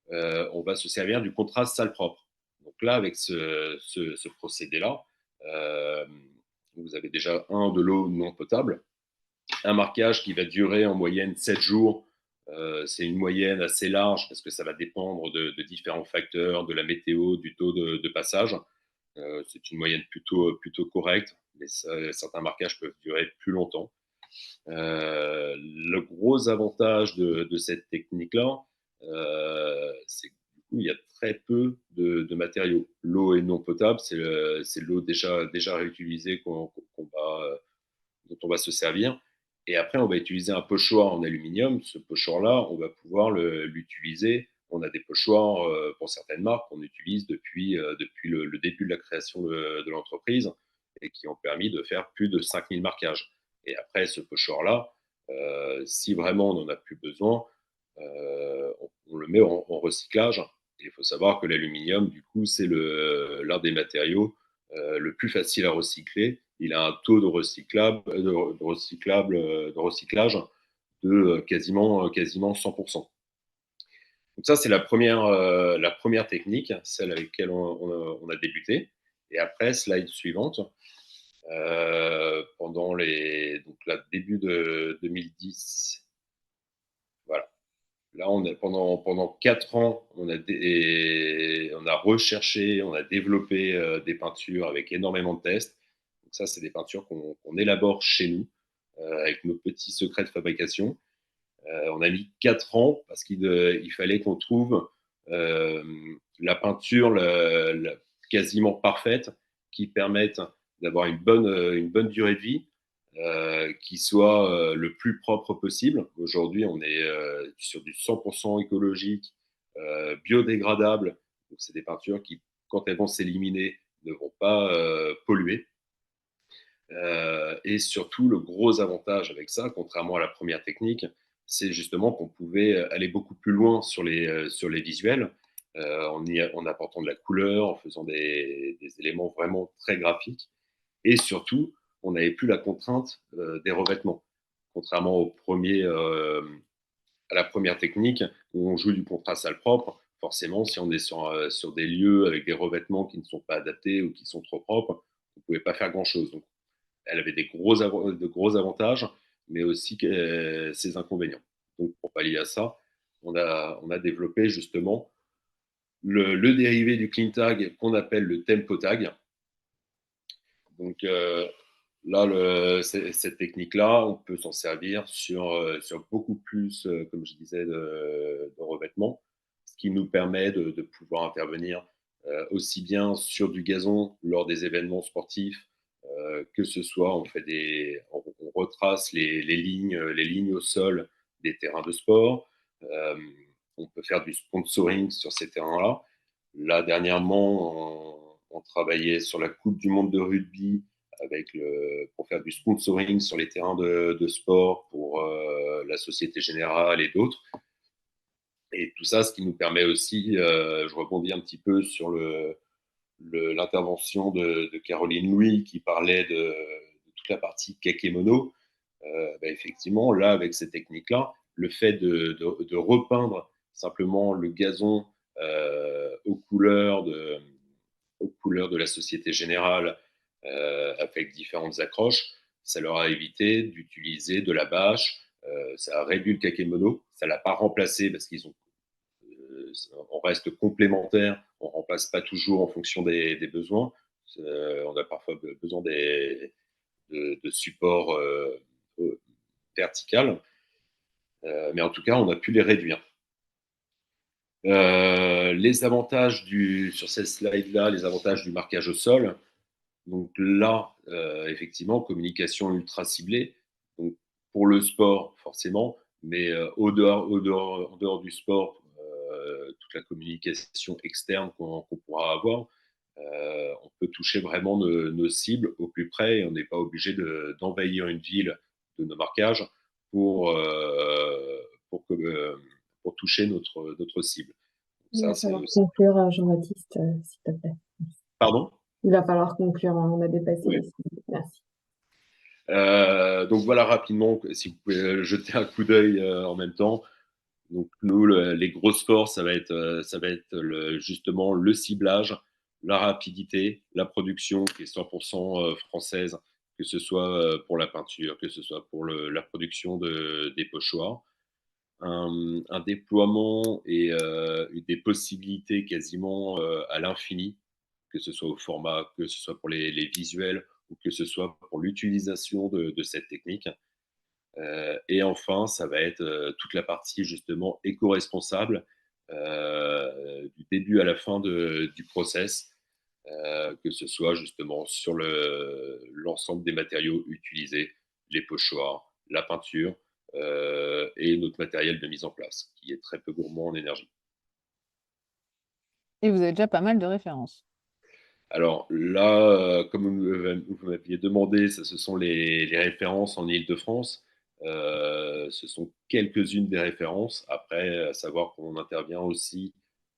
on va se servir du contraste sale-propre. Donc là, avec ce procédé-là, vous avez déjà de l'eau non potable, un marquage qui va durer en moyenne 7 jours. C'est une moyenne assez large parce que ça va dépendre de différents facteurs, de la météo, du taux de passage. C'est une moyenne plutôt correcte, mais certains marquages peuvent durer plus longtemps. Le gros avantage de cette technique-là, c'est que du coup, il y a très peu de matériaux. L'eau est non potable, c'est l'eau déjà réutilisée dont on va se servir. Et après, on va utiliser un pochoir en aluminium. Ce pochoir-là, on va pouvoir l'utiliser. On a des pochoirs pour certaines marques qu'on utilise depuis le début de la création de l'entreprise et qui ont permis de faire plus de 5000 marquages. Et après, ce pochoir-là, si vraiment on n'en a plus besoin, on le met en recyclage. Et il faut savoir que l'aluminium, du coup, c'est l'un des matériaux le plus facile à recycler. Il a un taux de recyclage de quasiment 100%. Donc ça, c'est la première technique, celle avec laquelle on a débuté. Et après, slide suivante. Pendant début de 2010, voilà. Là, pendant 4 ans, on a recherché, on a développé des peintures avec énormément de tests. Donc ça, c'est des peintures qu'on élabore chez nous avec nos petits secrets de fabrication. On a mis 4 ans parce qu'il fallait qu'on trouve la peinture quasiment parfaite qui permette d'avoir une bonne durée de vie, qui soit le plus propre possible. Aujourd'hui, on est sur du 100% écologique, biodégradable. Donc, c'est des peintures qui, quand elles vont s'éliminer, ne vont pas polluer. Et surtout, le gros avantage avec ça, contrairement à la première technique, c'est justement qu'on pouvait aller beaucoup plus loin sur les visuels, en apportant de la couleur, en faisant des éléments vraiment très graphiques. Et surtout, on n'avait plus la contrainte des revêtements. Contrairement à la première technique, où on joue du contraste sale propre, forcément, si on est sur des lieux avec des revêtements qui ne sont pas adaptés ou qui sont trop propres, on ne pouvait pas faire grand-chose. Donc, elle avait de gros avantages, mais aussi ses inconvénients. Donc, pour pallier à ça, on a développé justement le dérivé du clean tag qu'on appelle le tempo tag. Donc là, cette technique-là, on peut s'en servir sur beaucoup plus, comme je disais, de revêtements, ce qui nous permet de pouvoir intervenir aussi bien sur du gazon lors des événements sportifs, que ce soit on retrace les lignes au sol des terrains de sport. On peut faire du sponsoring sur ces terrains-là. Là, dernièrement, on travaillait sur la Coupe du monde de rugby pour faire du sponsoring sur les terrains de sport pour la Société Générale et d'autres. Et tout ça, ce qui nous permet aussi, je rebondis un petit peu sur l'intervention de Caroline Louis qui parlait de toute la partie kakémono. Effectivement, là, avec ces techniques-là, le fait de repeindre simplement le gazon aux couleurs de la Société Générale avec différentes accroches, ça leur a évité d'utiliser de la bâche, ça a réduit le kakémono, ça ne l'a pas remplacé parce on reste complémentaire, on ne remplace pas toujours en fonction des besoins. On a parfois besoin de supports vertical, mais en tout cas, on a pu les réduire. Les avantages sur cette slide-là, les avantages du marquage au sol. Donc là, effectivement, communication ultra ciblée. Donc pour le sport, forcément, mais en dehors du sport, toute la communication externe qu'on pourra avoir, on peut toucher vraiment nos cibles au plus près et on n'est pas obligé d'envahir une ville de nos marquages pour toucher notre cible. Il va falloir conclure, Jean-Baptiste, s'il te plaît. Pardon ? Il va falloir conclure, on a dépassé Oui. les 5 minutes. Merci. Donc voilà rapidement, si vous pouvez jeter un coup d'œil en même temps. Donc nous, les gros sports, ça va être justement le ciblage, la rapidité, la production qui est 100% française, que ce soit pour la peinture, que ce soit pour la production des pochoirs. Un déploiement et des possibilités quasiment à l'infini, que ce soit au format, que ce soit pour les visuels ou que ce soit pour l'utilisation de cette technique. Et enfin, ça va être toute la partie justement éco-responsable du début à la fin du process, que ce soit justement sur l'ensemble des matériaux utilisés, les pochoirs, la peinture et notre matériel de mise en place, qui est très peu gourmand en énergie. Et vous avez déjà pas mal de références. Alors là, comme vous m'aviez demandé, ce sont les références en Île-de-France. Ce sont quelques-unes des références. Après, à savoir qu'on intervient aussi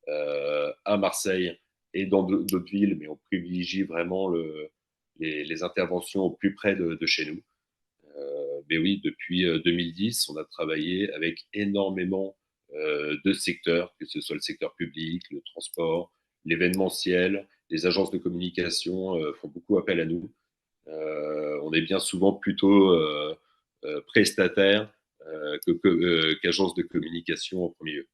à Marseille et dans d'autres villes, mais on privilégie vraiment les interventions au plus près de chez nous. Mais oui, depuis 2010, on a travaillé avec énormément de secteurs, que ce soit le secteur public, le transport, l'événementiel. Les agences de communication font beaucoup appel à nous. On est bien souvent plutôt prestataire qu'agence de communication en premier lieu.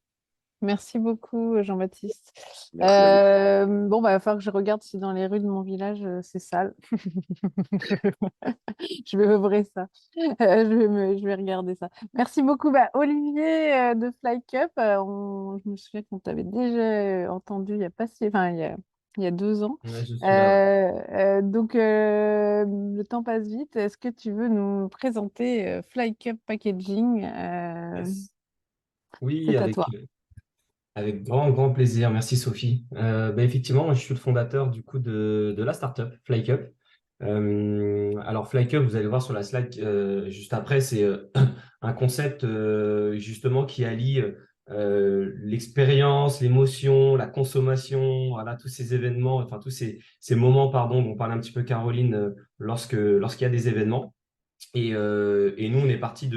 Merci beaucoup, Jean-Baptiste. Merci à Bon, bah, il va falloir que je regarde si dans les rues de mon village, c'est sale. Je vais œuvrer ça. Je vais regarder ça. Merci beaucoup. Bah, Olivier de FlyCup, je me souviens qu'on t'avait déjà entendu il y a pas si... enfin, il y a 2 ans. Ouais, je suis là. Donc, le temps passe vite. Est-ce que tu veux nous présenter FlyCup Packaging? Yes. Oui, C'est à toi. avec grand plaisir. Merci Sophie. Effectivement, moi, je suis le fondateur du coup de la startup FlyCup. Alors FlyCup, vous allez voir sur la slide juste après, c'est un concept justement qui allie l'expérience, l'émotion, la consommation, voilà, tous ces événements, enfin tous ces moments, pardon, dont parlait un petit peu Caroline, lorsqu'il y a des événements. Et nous, on est parti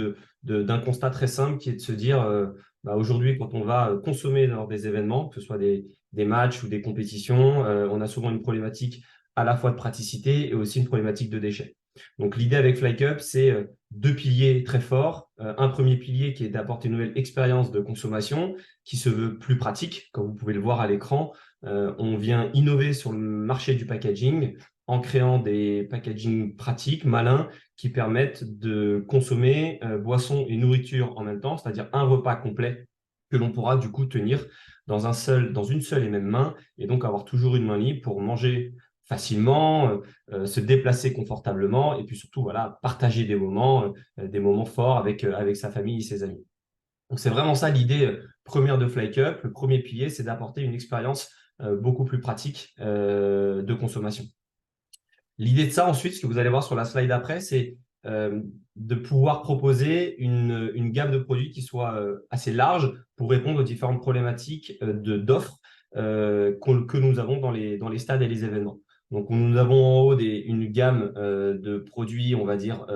d'un constat très simple qui est de se dire, aujourd'hui, quand on va consommer lors des événements, que ce soit des matchs ou des compétitions, on a souvent une problématique à la fois de praticité et aussi une problématique de déchets. Donc, l'idée avec FlyCup, c'est 2 piliers très forts. Un premier pilier qui est d'apporter une nouvelle expérience de consommation qui se veut plus pratique. Comme vous pouvez le voir à l'écran, on vient innover sur le marché du packaging en créant des packaging pratiques, malins, qui permettent de consommer boissons et nourriture en même temps, c'est-à-dire un repas complet que l'on pourra du coup tenir dans une seule et même main, et donc avoir toujours une main libre pour manger facilement, se déplacer confortablement, et puis surtout voilà, partager des moments forts avec sa famille et ses amis. Donc c'est vraiment ça l'idée première de FlyCup. Le premier pilier, c'est d'apporter une expérience beaucoup plus pratique de consommation. L'idée de ça, ensuite, ce que vous allez voir sur la slide après, c'est de pouvoir proposer une gamme de produits qui soit assez large pour répondre aux différentes problématiques d'offres que nous avons dans les stades et les événements. Donc, nous avons en haut une gamme de produits, on va dire,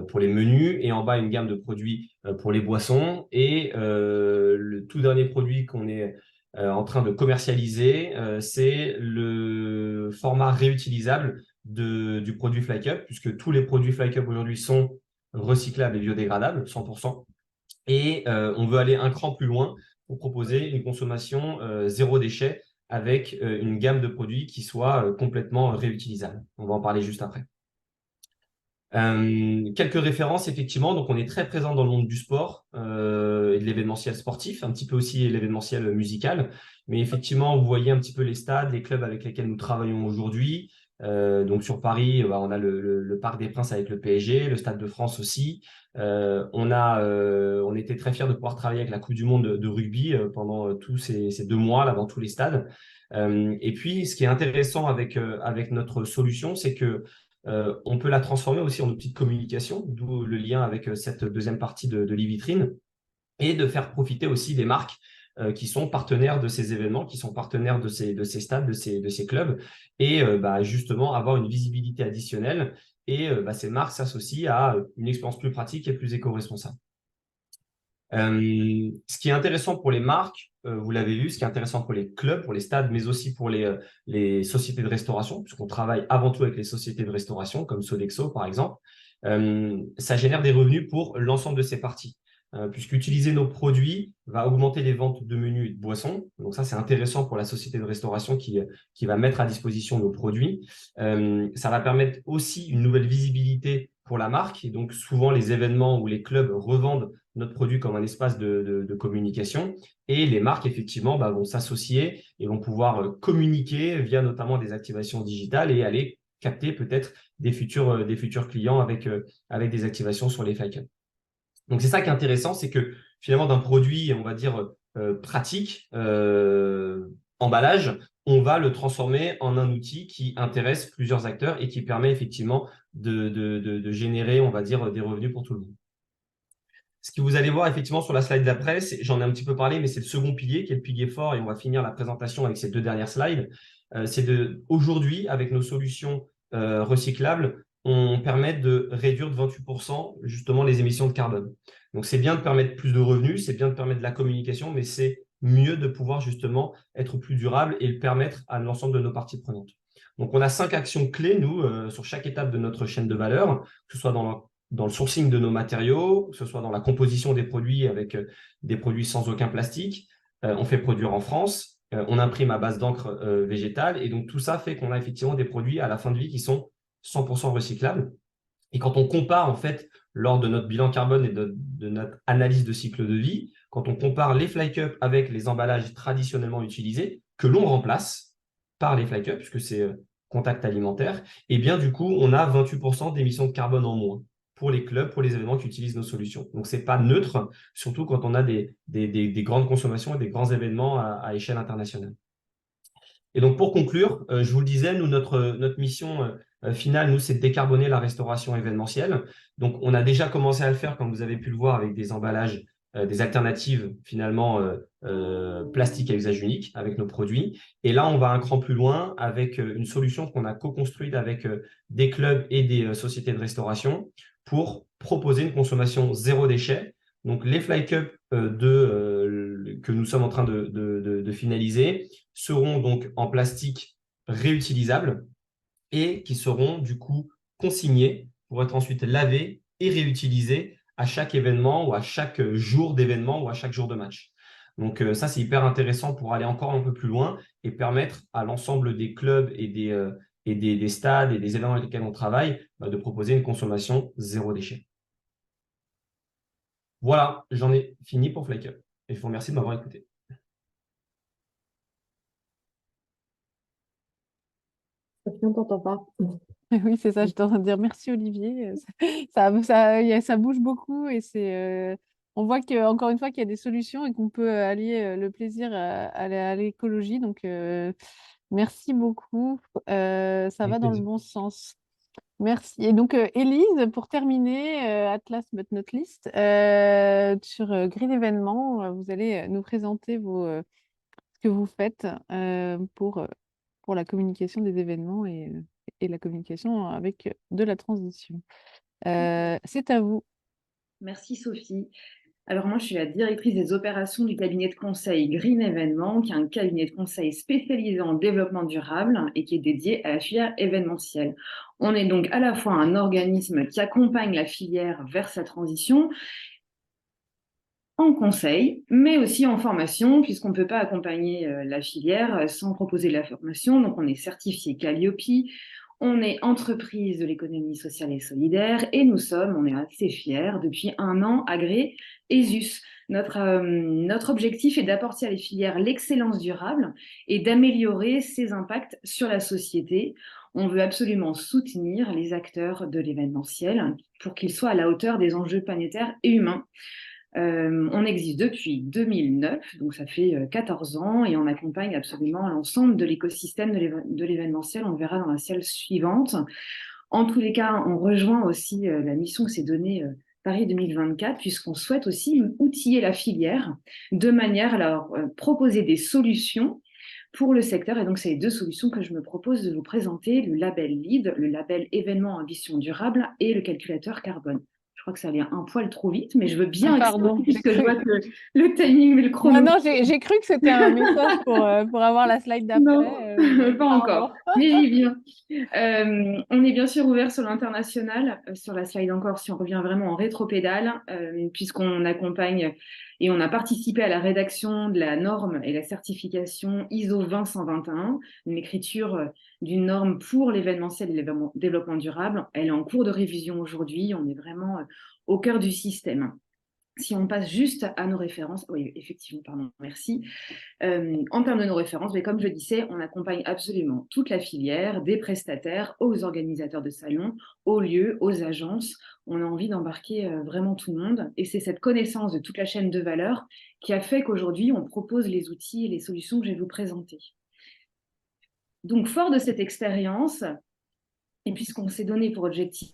pour les menus, et en bas, une gamme de produits pour les boissons. Et le tout dernier produit qu'on est en train de commercialiser, c'est le format réutilisable du produit FlyCup, puisque tous les produits FlyCup aujourd'hui sont recyclables et biodégradables, 100%. Et on veut aller un cran plus loin pour proposer une consommation zéro déchet avec une gamme de produits qui soit complètement réutilisable. On va en parler juste après. Quelques références, effectivement. Donc, on est très présent dans le monde du sport et de l'événementiel sportif, un petit peu aussi l'événementiel musical. Mais effectivement, vous voyez un petit peu les stades, les clubs avec lesquels nous travaillons aujourd'hui. Donc, sur Paris, on a le Parc des Princes avec le PSG, le Stade de France aussi. On était très fiers de pouvoir travailler avec la Coupe du Monde de rugby pendant tous ces 2 mois là, dans tous les stades. Et puis, ce qui est intéressant avec notre solution, c'est que on peut la transformer aussi en outil de communication, d'où le lien avec cette deuxième partie de l'e-vitrine, et de faire profiter aussi des marques qui sont partenaires de ces événements, qui sont partenaires de ces stades, de ces clubs, et justement avoir une visibilité additionnelle. Et ces marques s'associent à une expérience plus pratique et plus éco-responsable. Ce qui est intéressant pour les marques, vous l'avez vu, ce qui est intéressant pour les clubs, pour les stades, mais aussi pour les sociétés de restauration, puisqu'on travaille avant tout avec les sociétés de restauration, comme Sodexo par exemple, ça génère des revenus pour l'ensemble de ces parties. Puisqu'utiliser nos produits va augmenter les ventes de menus et de boissons. Donc ça, c'est intéressant pour la société de restauration qui va mettre à disposition nos produits. Ça va permettre aussi une nouvelle visibilité pour la marque. Et donc, souvent, les événements où les clubs revendent notre produit comme un espace de communication. Et les marques, effectivement, vont s'associer et vont pouvoir communiquer via notamment des activations digitales et aller capter peut-être des futurs clients avec des activations sur les FlyCup. Donc, c'est ça qui est intéressant, c'est que finalement, d'un produit, on va dire, pratique, emballage, on va le transformer en un outil qui intéresse plusieurs acteurs et qui permet effectivement de générer, on va dire, des revenus pour tout le monde. Ce que vous allez voir effectivement sur la slide d'après, j'en ai un petit peu parlé, mais c'est le second pilier qui est le pilier fort, et on va finir la présentation avec ces 2 dernières slides. Aujourd'hui, avec nos solutions recyclables, on permet de réduire de 28% justement les émissions de carbone. Donc, c'est bien de permettre plus de revenus, c'est bien de permettre de la communication, mais c'est mieux de pouvoir justement être plus durable et le permettre à l'ensemble de nos parties prenantes. Donc, on a 5 actions clés, nous, sur chaque étape de notre chaîne de valeur, que ce soit dans le sourcing de nos matériaux, que ce soit dans la composition des produits avec des produits sans aucun plastique. On fait produire en France, on imprime à base d'encre végétale, et donc tout ça fait qu'on a effectivement des produits à la fin de vie qui sont 100% recyclables. Et quand on compare, en fait, lors de notre bilan carbone et de notre analyse de cycle de vie, quand on compare les FlyCup avec les emballages traditionnellement utilisés, que l'on remplace par les FlyCup, puisque c'est contact alimentaire, et bien du coup, on a 28% d'émissions de carbone en moins pour les clubs, pour les événements qui utilisent nos solutions. Donc, ce n'est pas neutre, surtout quand on a des grandes consommations et des grands événements à échelle internationale. Et donc, pour conclure, je vous le disais, nous, notre mission finale, nous, c'est de décarboner la restauration événementielle. Donc, on a déjà commencé à le faire, comme vous avez pu le voir, avec des emballages, des alternatives finalement plastique à usage unique avec nos produits. Et là, on va un cran plus loin avec une solution qu'on a co-construite avec des clubs et des sociétés de restauration pour proposer une consommation zéro déchet. Donc, les FlyCup que nous sommes en train de finaliser seront donc en plastique réutilisable et qui seront du coup consignés pour être ensuite lavés et réutilisés à chaque événement ou à chaque jour d'événement ou à chaque jour de match. Donc ça, c'est hyper intéressant pour aller encore un peu plus loin et permettre à l'ensemble des clubs et des stades et des événements avec lesquels on travaille de proposer une consommation zéro déchet. Voilà, j'en ai fini pour FlyCup. Et je vous remercie de m'avoir écouté. On t'entend pas. Oui, c'est ça, j'étais en train de dire merci Olivier. Ça bouge beaucoup et on voit encore une fois qu'il y a des solutions et qu'on peut allier le plaisir à l'écologie. Donc, merci beaucoup. Ça va dans le bon sens. Merci. Et donc, Élise, pour terminer, Atlas but not least, sur Green Événement, vous allez nous présenter ce que vous faites pour la communication des événements et la communication avec de la transition. C'est à vous. Merci Sophie. Alors moi, je suis la directrice des opérations du cabinet de conseil Green Événement, qui est un cabinet de conseil spécialisé en développement durable et qui est dédié à la filière événementielle. On est donc à la fois un organisme qui accompagne la filière vers sa transition en conseil, mais aussi en formation, puisqu'on ne peut pas accompagner la filière sans proposer de la formation. Donc on est certifié Calliope, on est entreprise de l'économie sociale et solidaire et on est assez fiers, depuis 1 an, agréé ESUS. Notre objectif est d'apporter à les filières l'excellence durable et d'améliorer ses impacts sur la société. On veut absolument soutenir les acteurs de l'événementiel pour qu'ils soient à la hauteur des enjeux planétaires et humains. On existe depuis 2009, donc ça fait 14 ans, et on accompagne absolument l'ensemble de l'écosystème de l'événementiel. On le verra dans la salle suivante. En tous les cas, on rejoint aussi la mission que s'est donnée Paris 2024, puisqu'on souhaite aussi outiller la filière de manière à leur proposer des solutions pour le secteur. Et donc, c'est les 2 solutions que je me propose de vous présenter, le label LEED, le label événement ambition durable, et le calculateur carbone. Je crois que ça allait un poil trop vite, mais je veux bien Pardon, puisque je vois que le timing et le chrono. Non, j'ai cru que c'était un message pour avoir la slide d'après. Non, pas encore, mais j'y viens. On est bien sûr ouvert sur l'international, sur la slide encore, si on revient vraiment en rétropédale, puisqu'on accompagne et on a participé à la rédaction de la norme et la certification ISO 20121, une écriture d'une norme pour l'événementiel et le développement durable. Elle est en cours de révision aujourd'hui, on est vraiment au cœur du système. Si on passe juste à nos références, oui, effectivement, pardon, merci. En termes de nos références, mais comme je le disais, on accompagne absolument toute la filière, des prestataires aux organisateurs de salons, aux lieux, aux agences. On a envie d'embarquer vraiment tout le monde. Et c'est cette connaissance de toute la chaîne de valeur qui a fait qu'aujourd'hui, on propose les outils et les solutions que je vais vous présenter. Donc, fort de cette expérience, et puisqu'on s'est donné pour objectif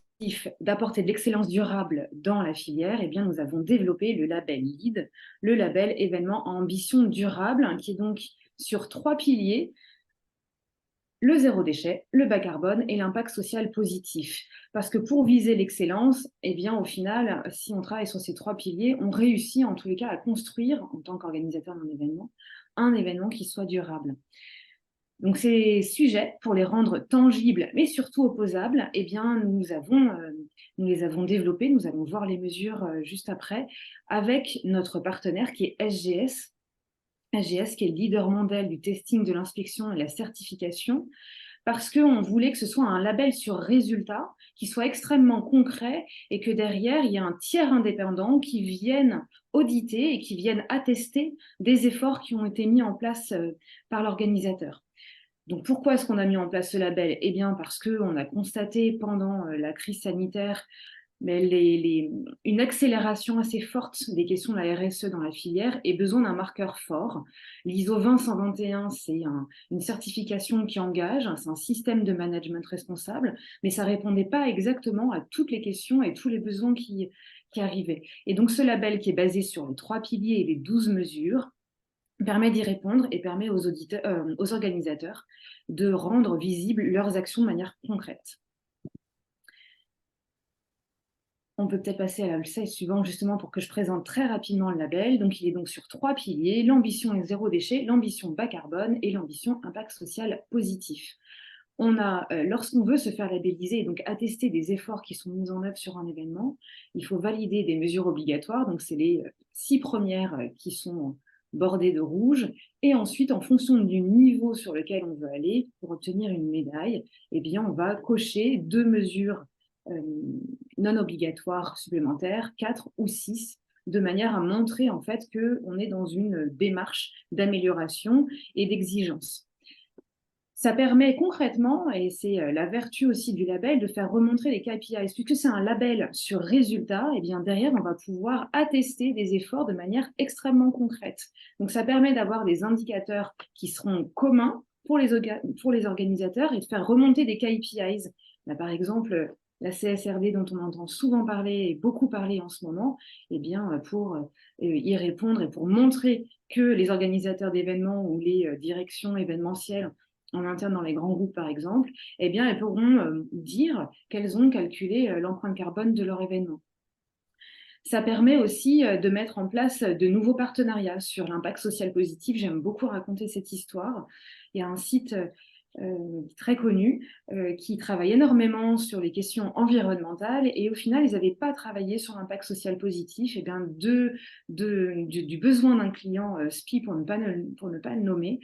d'apporter de l'excellence durable dans la filière, eh bien, nous avons développé le label LEED, le label événement à ambition durable, qui est donc sur 3 piliers: le zéro déchet, le bas carbone et l'impact social positif. Parce que pour viser l'excellence, eh bien, au final, si on travaille sur ces 3 piliers, on réussit en tous les cas à construire, en tant qu'organisateur d'un événement, un événement qui soit durable. Donc, ces sujets, pour les rendre tangibles, mais surtout opposables, eh bien, nous les avons développés. Nous allons voir les mesures juste après, avec notre partenaire qui est SGS. SGS, qui est le leader mondial du testing, de l'inspection et de la certification, parce qu'on voulait que ce soit un label sur résultat, qui soit extrêmement concret, et que derrière, il y ait un tiers indépendant qui vienne auditer et qui vienne attester des efforts qui ont été mis en place par l'organisateur. Donc, pourquoi est-ce qu'on a mis en place ce label? Eh bien, parce qu'on a constaté pendant la crise sanitaire une accélération assez forte des questions de la RSE dans la filière et besoin d'un marqueur fort. L'ISO 20121, c'est une certification qui engage, c'est un système de management responsable, mais ça ne répondait pas exactement à toutes les questions et tous les besoins qui arrivaient. Et donc, ce label qui est basé sur les 3 piliers et les 12 mesures, permet d'y répondre et permet aux organisateurs de rendre visibles leurs actions de manière concrète. On peut peut-être passer à la slide suivante justement pour que je présente très rapidement le label. Donc, il est donc sur 3 piliers: l'ambition zéro déchet, l'ambition bas carbone et l'ambition impact social positif. Lorsqu'on veut se faire labelliser et donc attester des efforts qui sont mis en œuvre sur un événement, il faut valider des mesures obligatoires. Donc, c'est les 6 premières qui sont bordées de rouge, et ensuite, en fonction du niveau sur lequel on veut aller pour obtenir une médaille, eh bien, on va cocher 2 mesures non obligatoires supplémentaires, 4 ou 6, de manière à montrer en fait qu'on est dans une démarche d'amélioration et d'exigence. Ça permet concrètement, et c'est la vertu aussi du label, de faire remontrer les KPIs. Puisque c'est un label sur résultat, et bien derrière, on va pouvoir attester des efforts de manière extrêmement concrète. Donc, ça permet d'avoir des indicateurs qui seront communs pour les organisateurs et de faire remonter des KPIs Par exemple, la CSRD dont on entend souvent parler et beaucoup parler en ce moment, eh bien, pour y répondre et pour montrer que les organisateurs d'événements ou les directions événementielles en interne dans les grands groupes, par exemple, eh bien, elles pourront dire qu'elles ont calculé l'empreinte carbone de leur événement. Ça permet aussi de mettre en place de nouveaux partenariats sur l'impact social positif. J'aime beaucoup raconter cette histoire. Il y a un site très connu qui travaille énormément sur les questions environnementales et au final, ils n'avaient pas travaillé sur l'impact social positif. Et bien, du besoin d'un client SPI, pour ne pas le nommer,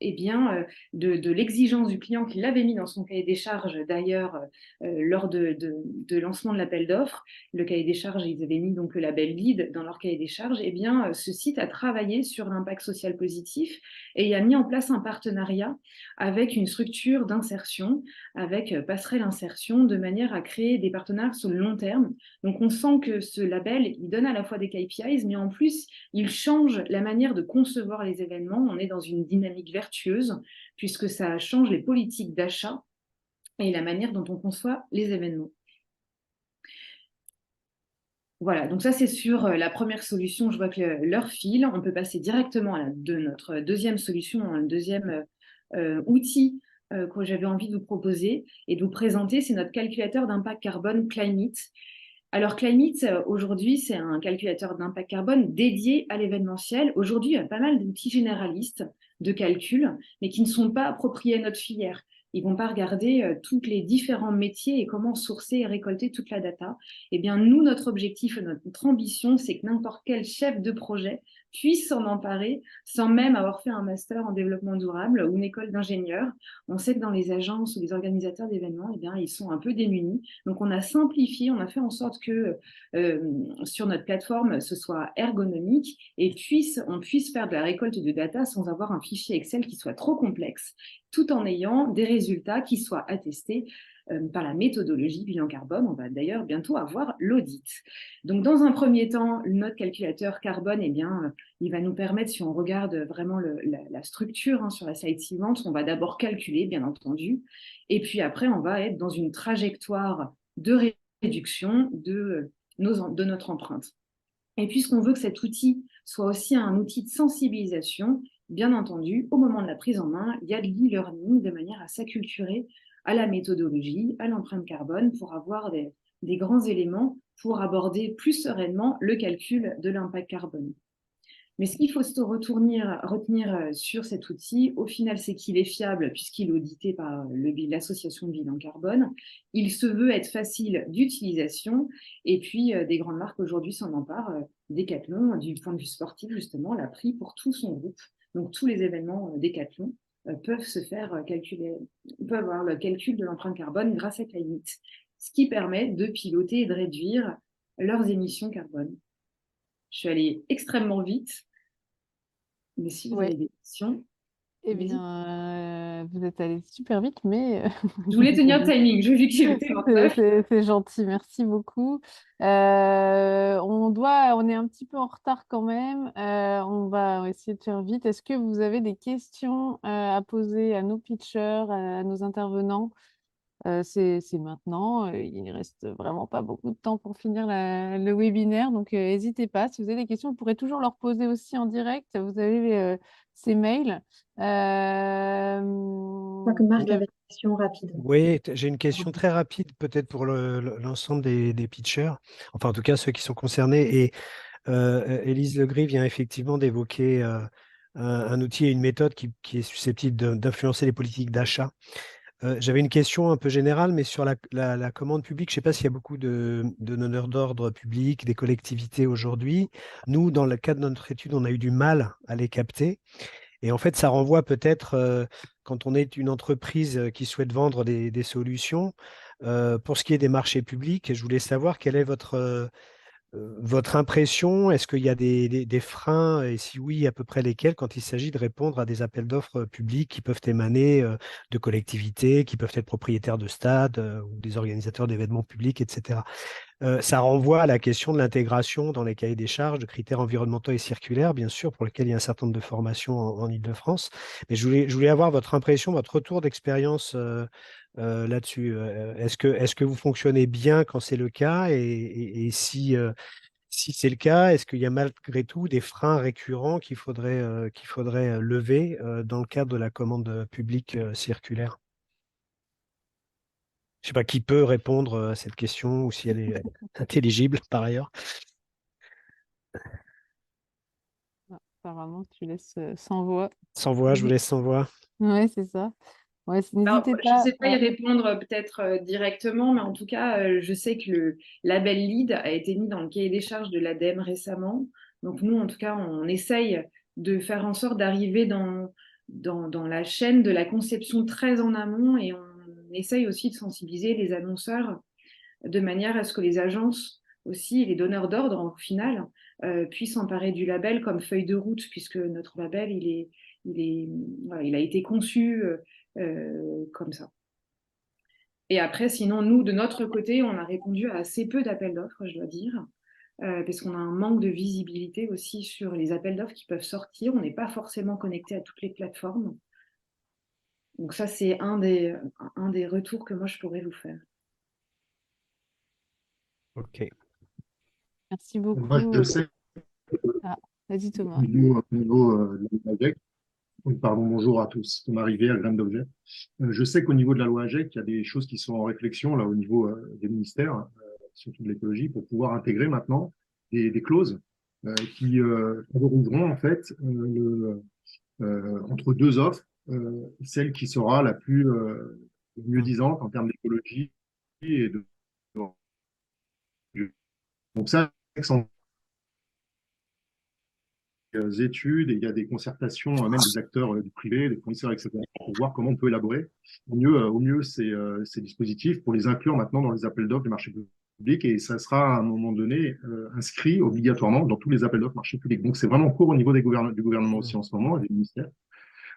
eh bien, de l'exigence du client qui l'avait mis dans son cahier des charges, d'ailleurs, lors de lancement de l'appel d'offres, le cahier des charges, ils avaient mis donc le label LEED dans leur cahier des charges, eh bien, ce site a travaillé sur l'impact social positif et il a mis en place un partenariat avec une structure d'insertion, avec Passerelle Insertion, de manière à créer des partenaires sur le long terme. Donc, on sent que ce label, il donne à la fois des KPIs, mais en plus, il change la manière de concevoir les événements. On est dans une dynamique vertueuse, puisque ça change les politiques d'achat et la manière dont on conçoit les événements. Voilà, donc ça c'est sur la première solution. Je vois que l'heure file. On peut passer directement à notre deuxième solution, le deuxième outil que j'avais envie de vous proposer et de vous présenter. C'est notre calculateur d'impact carbone Climate. Alors Climate, aujourd'hui, c'est un calculateur d'impact carbone dédié à l'événementiel. Aujourd'hui, il y a pas mal d'outils généralistes de calcul, mais qui ne sont pas appropriés à notre filière. Ils ne vont pas regarder tous les différents métiers et comment sourcer et récolter toute la data. Eh bien, nous, notre objectif, notre ambition, c'est que n'importe quel chef de projet puisse s'en emparer sans même avoir fait un master en développement durable ou une école d'ingénieur. On sait que dans les agences ou les organisateurs d'événements, eh bien, ils sont un peu démunis. Donc, on a simplifié, on a fait en sorte que sur notre plateforme, ce soit ergonomique et on puisse faire de la récolte de data sans avoir un fichier Excel qui soit trop complexe, tout en ayant des résultats qui soient attestés par la méthodologie bilan carbone. On va d'ailleurs bientôt avoir l'audit. Donc, dans un premier temps, notre calculateur carbone, eh bien, il va nous permettre, si on regarde vraiment la structure sur la slide suivante, on va d'abord calculer, bien entendu, et puis après, on va être dans une trajectoire de réduction de notre empreinte. Et puisqu'on veut que cet outil soit aussi un outil de sensibilisation, bien entendu, au moment de la prise en main, il y a de l'e-learning de manière à s'acculturer à la méthodologie, à l'empreinte carbone, pour avoir des grands éléments pour aborder plus sereinement le calcul de l'impact carbone. Mais ce qu'il faut retenir sur cet outil, au final, c'est qu'il est fiable puisqu'il est audité par l'association de bilan carbone. Il se veut être facile d'utilisation et puis des grandes marques aujourd'hui s'en emparent. Decathlon, du point de vue sportif, justement, l'a pris pour tout son groupe. Donc, tous les événements Decathlon peuvent se faire calculer, peuvent avoir le calcul de l'empreinte carbone grâce à Climate, ce qui permet de piloter et de réduire leurs émissions carbone. Je suis allée extrêmement vite, mais si vous avez des questions... Eh bien, vous êtes allé super vite, mais... Je voulais tenir le timing, je vu que j'étais en retard. C'est gentil, merci beaucoup. On est un petit peu en retard quand même. On va essayer de faire vite. Est-ce que vous avez des questions à poser à nos pitchers, à nos intervenants? C'est maintenant. Il ne reste vraiment pas beaucoup de temps pour finir le webinaire. Donc, n'hésitez pas. Si vous avez des questions, vous pourrez toujours leur poser aussi en direct. Vous avez ces mails. Je crois que Marc avait une question rapide. Oui, j'ai une question très rapide, peut-être pour l'ensemble des pitchers, enfin en tout cas ceux qui sont concernés. Et Élise Legris vient effectivement d'évoquer un outil et une méthode qui est susceptible d'influencer les politiques d'achat. J'avais une question un peu générale, mais sur la commande publique, je ne sais pas s'il y a beaucoup de donneurs d'ordre publics, des collectivités aujourd'hui. Nous, dans le cadre de notre étude, on a eu du mal à les capter. Et en fait, ça renvoie peut-être, quand on est une entreprise qui souhaite vendre des solutions, pour ce qui est des marchés publics, je voulais savoir quelle est votre impression. Est-ce qu'il y a des freins, et si oui, à peu près lesquels, quand il s'agit de répondre à des appels d'offres publics qui peuvent émaner de collectivités, qui peuvent être propriétaires de stades ou des organisateurs d'événements publics, etc. Ça renvoie à la question de l'intégration dans les cahiers des charges de critères environnementaux et circulaires, bien sûr, pour lesquels il y a un certain nombre de formations en Ile-de-France. Mais je voulais avoir votre impression, votre retour d'expérience là-dessus? Est-ce que vous fonctionnez bien quand c'est le cas? Et si, si c'est le cas, est-ce qu'il y a malgré tout des freins récurrents qu'il faudrait lever dans le cadre de la commande publique circulaire? Je ne sais pas qui peut répondre à cette question ou si elle est intelligible par ailleurs. Ah, apparemment, tu laisses sans voix. Sans voix, je vous laisse sans voix. Ouais, c'est ça. Ouais, Alors, n'hésitez je ne pas. sais pas y répondre peut-être directement, mais en tout cas, je sais que le label LEED a été mis dans le cahier des charges de l'ADEME récemment. Donc nous, en tout cas, on essaye de faire en sorte d'arriver dans la chaîne de la conception très en amont et on essaye aussi de sensibiliser les annonceurs de manière à ce que les agences aussi et les donneurs d'ordre, au final, puissent s'emparer du label comme feuille de route, puisque notre label, voilà, il a été conçu comme ça. Et après, sinon, nous, de notre côté, on a répondu à assez peu d'appels d'offres, je dois dire, parce qu'on a un manque de visibilité aussi sur les appels d'offres qui peuvent sortir. On n'est pas forcément connecté à toutes les plateformes. Donc ça, c'est un des retours que moi, je pourrais vous faire. Ok. Merci Moi, beaucoup. je sais Ah, vas-y Thomas. au niveau de la loi AGEC, pardon, bonjour à tous, Thomas Rivet, à Graines d'Objet. Je sais qu'au niveau de la loi AGEC, il y a des choses qui sont en réflexion là au niveau des ministères, surtout de l'écologie, pour pouvoir intégrer maintenant des clauses qui favoriseront en fait entre deux offres, celle qui sera la plus mieux disante en termes d'écologie et de donc ça, études et il y a des concertations, même des acteurs du privé, des fournisseurs, etc., pour voir comment on peut élaborer au mieux ces dispositifs pour les inclure maintenant dans les appels d'offres des marchés publics et ça sera à un moment donné inscrit obligatoirement dans tous les appels d'offres marchés publics. Donc c'est vraiment en cours au niveau du gouvernement aussi en ce moment et des ministères.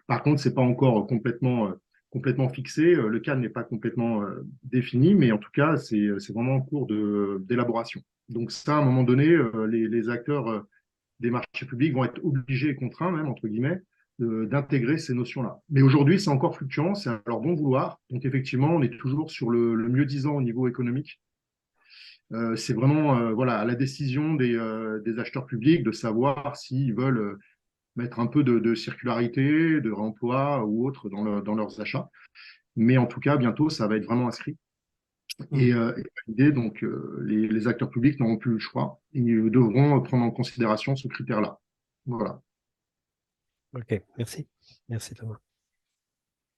Par contre, c'est pas encore complètement fixé. Le cadre n'est pas complètement défini, mais en tout cas, c'est vraiment en cours d'élaboration. Donc ça, à un moment donné, les acteurs des marchés publics vont être obligés et contraints, même, entre guillemets, d'intégrer ces notions-là. Mais aujourd'hui, c'est encore fluctuant, c'est à leur bon vouloir. Donc, effectivement, on est toujours sur le mieux-disant au niveau économique. C'est vraiment voilà, à la décision des acheteurs publics de savoir s'ils veulent mettre un peu de circularité, de réemploi ou autre dans leurs achats. Mais en tout cas, bientôt, ça va être vraiment inscrit. Et validé, donc les acteurs publics n'auront plus le choix. Ils devront prendre en considération ce critère-là. Voilà. Ok, merci. Merci Thomas.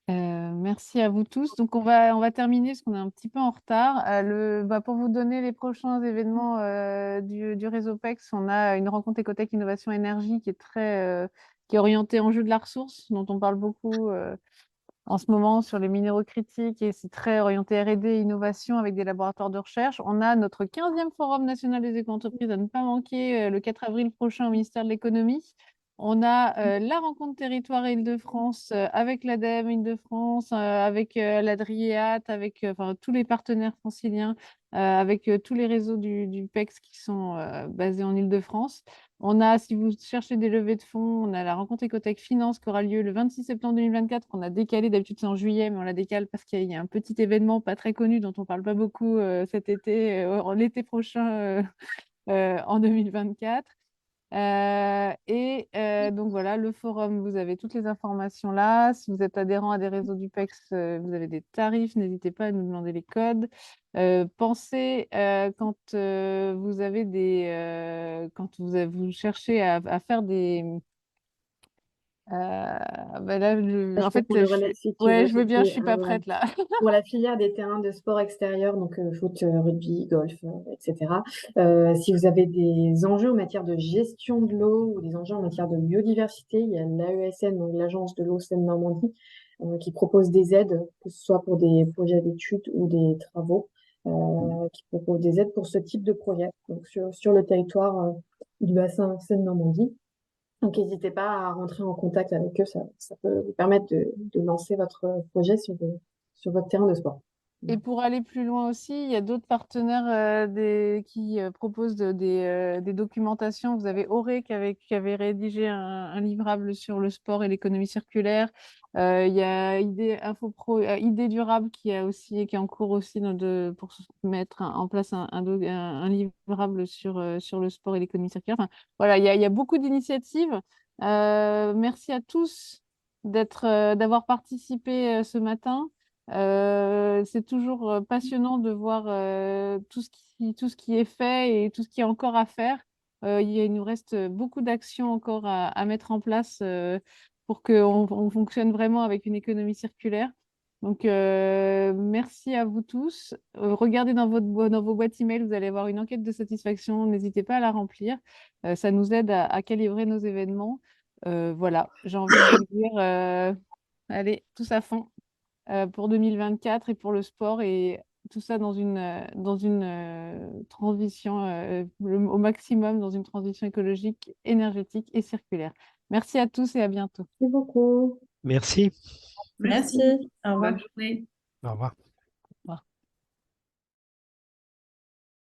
Merci à vous tous. Donc, on va terminer parce qu'on est un petit peu en retard. Pour vous donner les prochains événements du réseau PEX, on a une rencontre Écotech Innovation Énergie qui est orientée enjeux de la ressource, dont on parle beaucoup en ce moment sur les minéraux critiques et c'est très orienté R&D et innovation avec des laboratoires de recherche. On a notre 15e Forum national des éco-entreprises à ne pas manquer le 4 avril prochain au ministère de l'Économie. On a la rencontre territoire Île-de-France avec l'ADEME Île-de-France, avec l'Adriat, avec tous les partenaires franciliens, avec tous les réseaux du PEX qui sont basés en Île-de-France. On a, si vous cherchez des levées de fonds, on a la rencontre Écotech Finance qui aura lieu le 26 septembre 2024, qu'on a décalé, d'habitude c'est en juillet, mais on la décale parce qu'il y a un petit événement pas très connu dont on ne parle pas beaucoup cet été, l'été prochain en 2024. Donc voilà, le forum, vous avez toutes les informations là. Si vous êtes adhérent à des réseaux du PEX, vous avez des tarifs, n'hésitez pas à nous demander les codes. Pensez quand vous avez vous cherchez à faire des... là, Je en peux fait, prendre le relais si tu ouais, veux. je veux bien, je suis pas prête là. Pour la filière des terrains de sport extérieur, donc foot, rugby, golf, etc. Si vous avez des enjeux en matière de gestion de l'eau ou des enjeux en matière de biodiversité, il y a l'AESN, donc l'Agence de l'eau Seine-Normandie, qui propose des aides, que ce soit pour des projets d'études ou des travaux, qui propose des aides pour ce type de projet, donc sur le territoire du bassin Seine-Normandie. Donc, n'hésitez pas à rentrer en contact avec eux, ça peut vous permettre de lancer votre projet sur votre terrain de sport. Et pour aller plus loin aussi, il y a d'autres partenaires qui proposent des documentations. Vous avez Auré qui avait rédigé un livrable sur le sport et l'économie circulaire. Il y a Idée Durable qui est en cours aussi pour mettre en place un livrable sur le sport et l'économie circulaire. Enfin, voilà, il y a beaucoup d'initiatives. Merci à tous d'avoir participé ce matin. C'est toujours passionnant de voir tout ce qui est fait et tout ce qui est encore à faire. Il nous reste beaucoup d'actions encore à mettre en place pour qu'on fonctionne vraiment avec une économie circulaire. Donc, merci à vous tous. Regardez dans vos boîtes email, vous allez avoir une enquête de satisfaction. N'hésitez pas à la remplir. Ça nous aide à calibrer nos événements. Voilà, j'ai envie de vous dire, allez, tous à fond pour 2024 et pour le sport et tout ça dans une transition au maximum, dans une transition écologique, énergétique et circulaire. Merci à tous et à bientôt. Merci beaucoup. Merci. Merci. Au revoir. Bonne journée. Au revoir.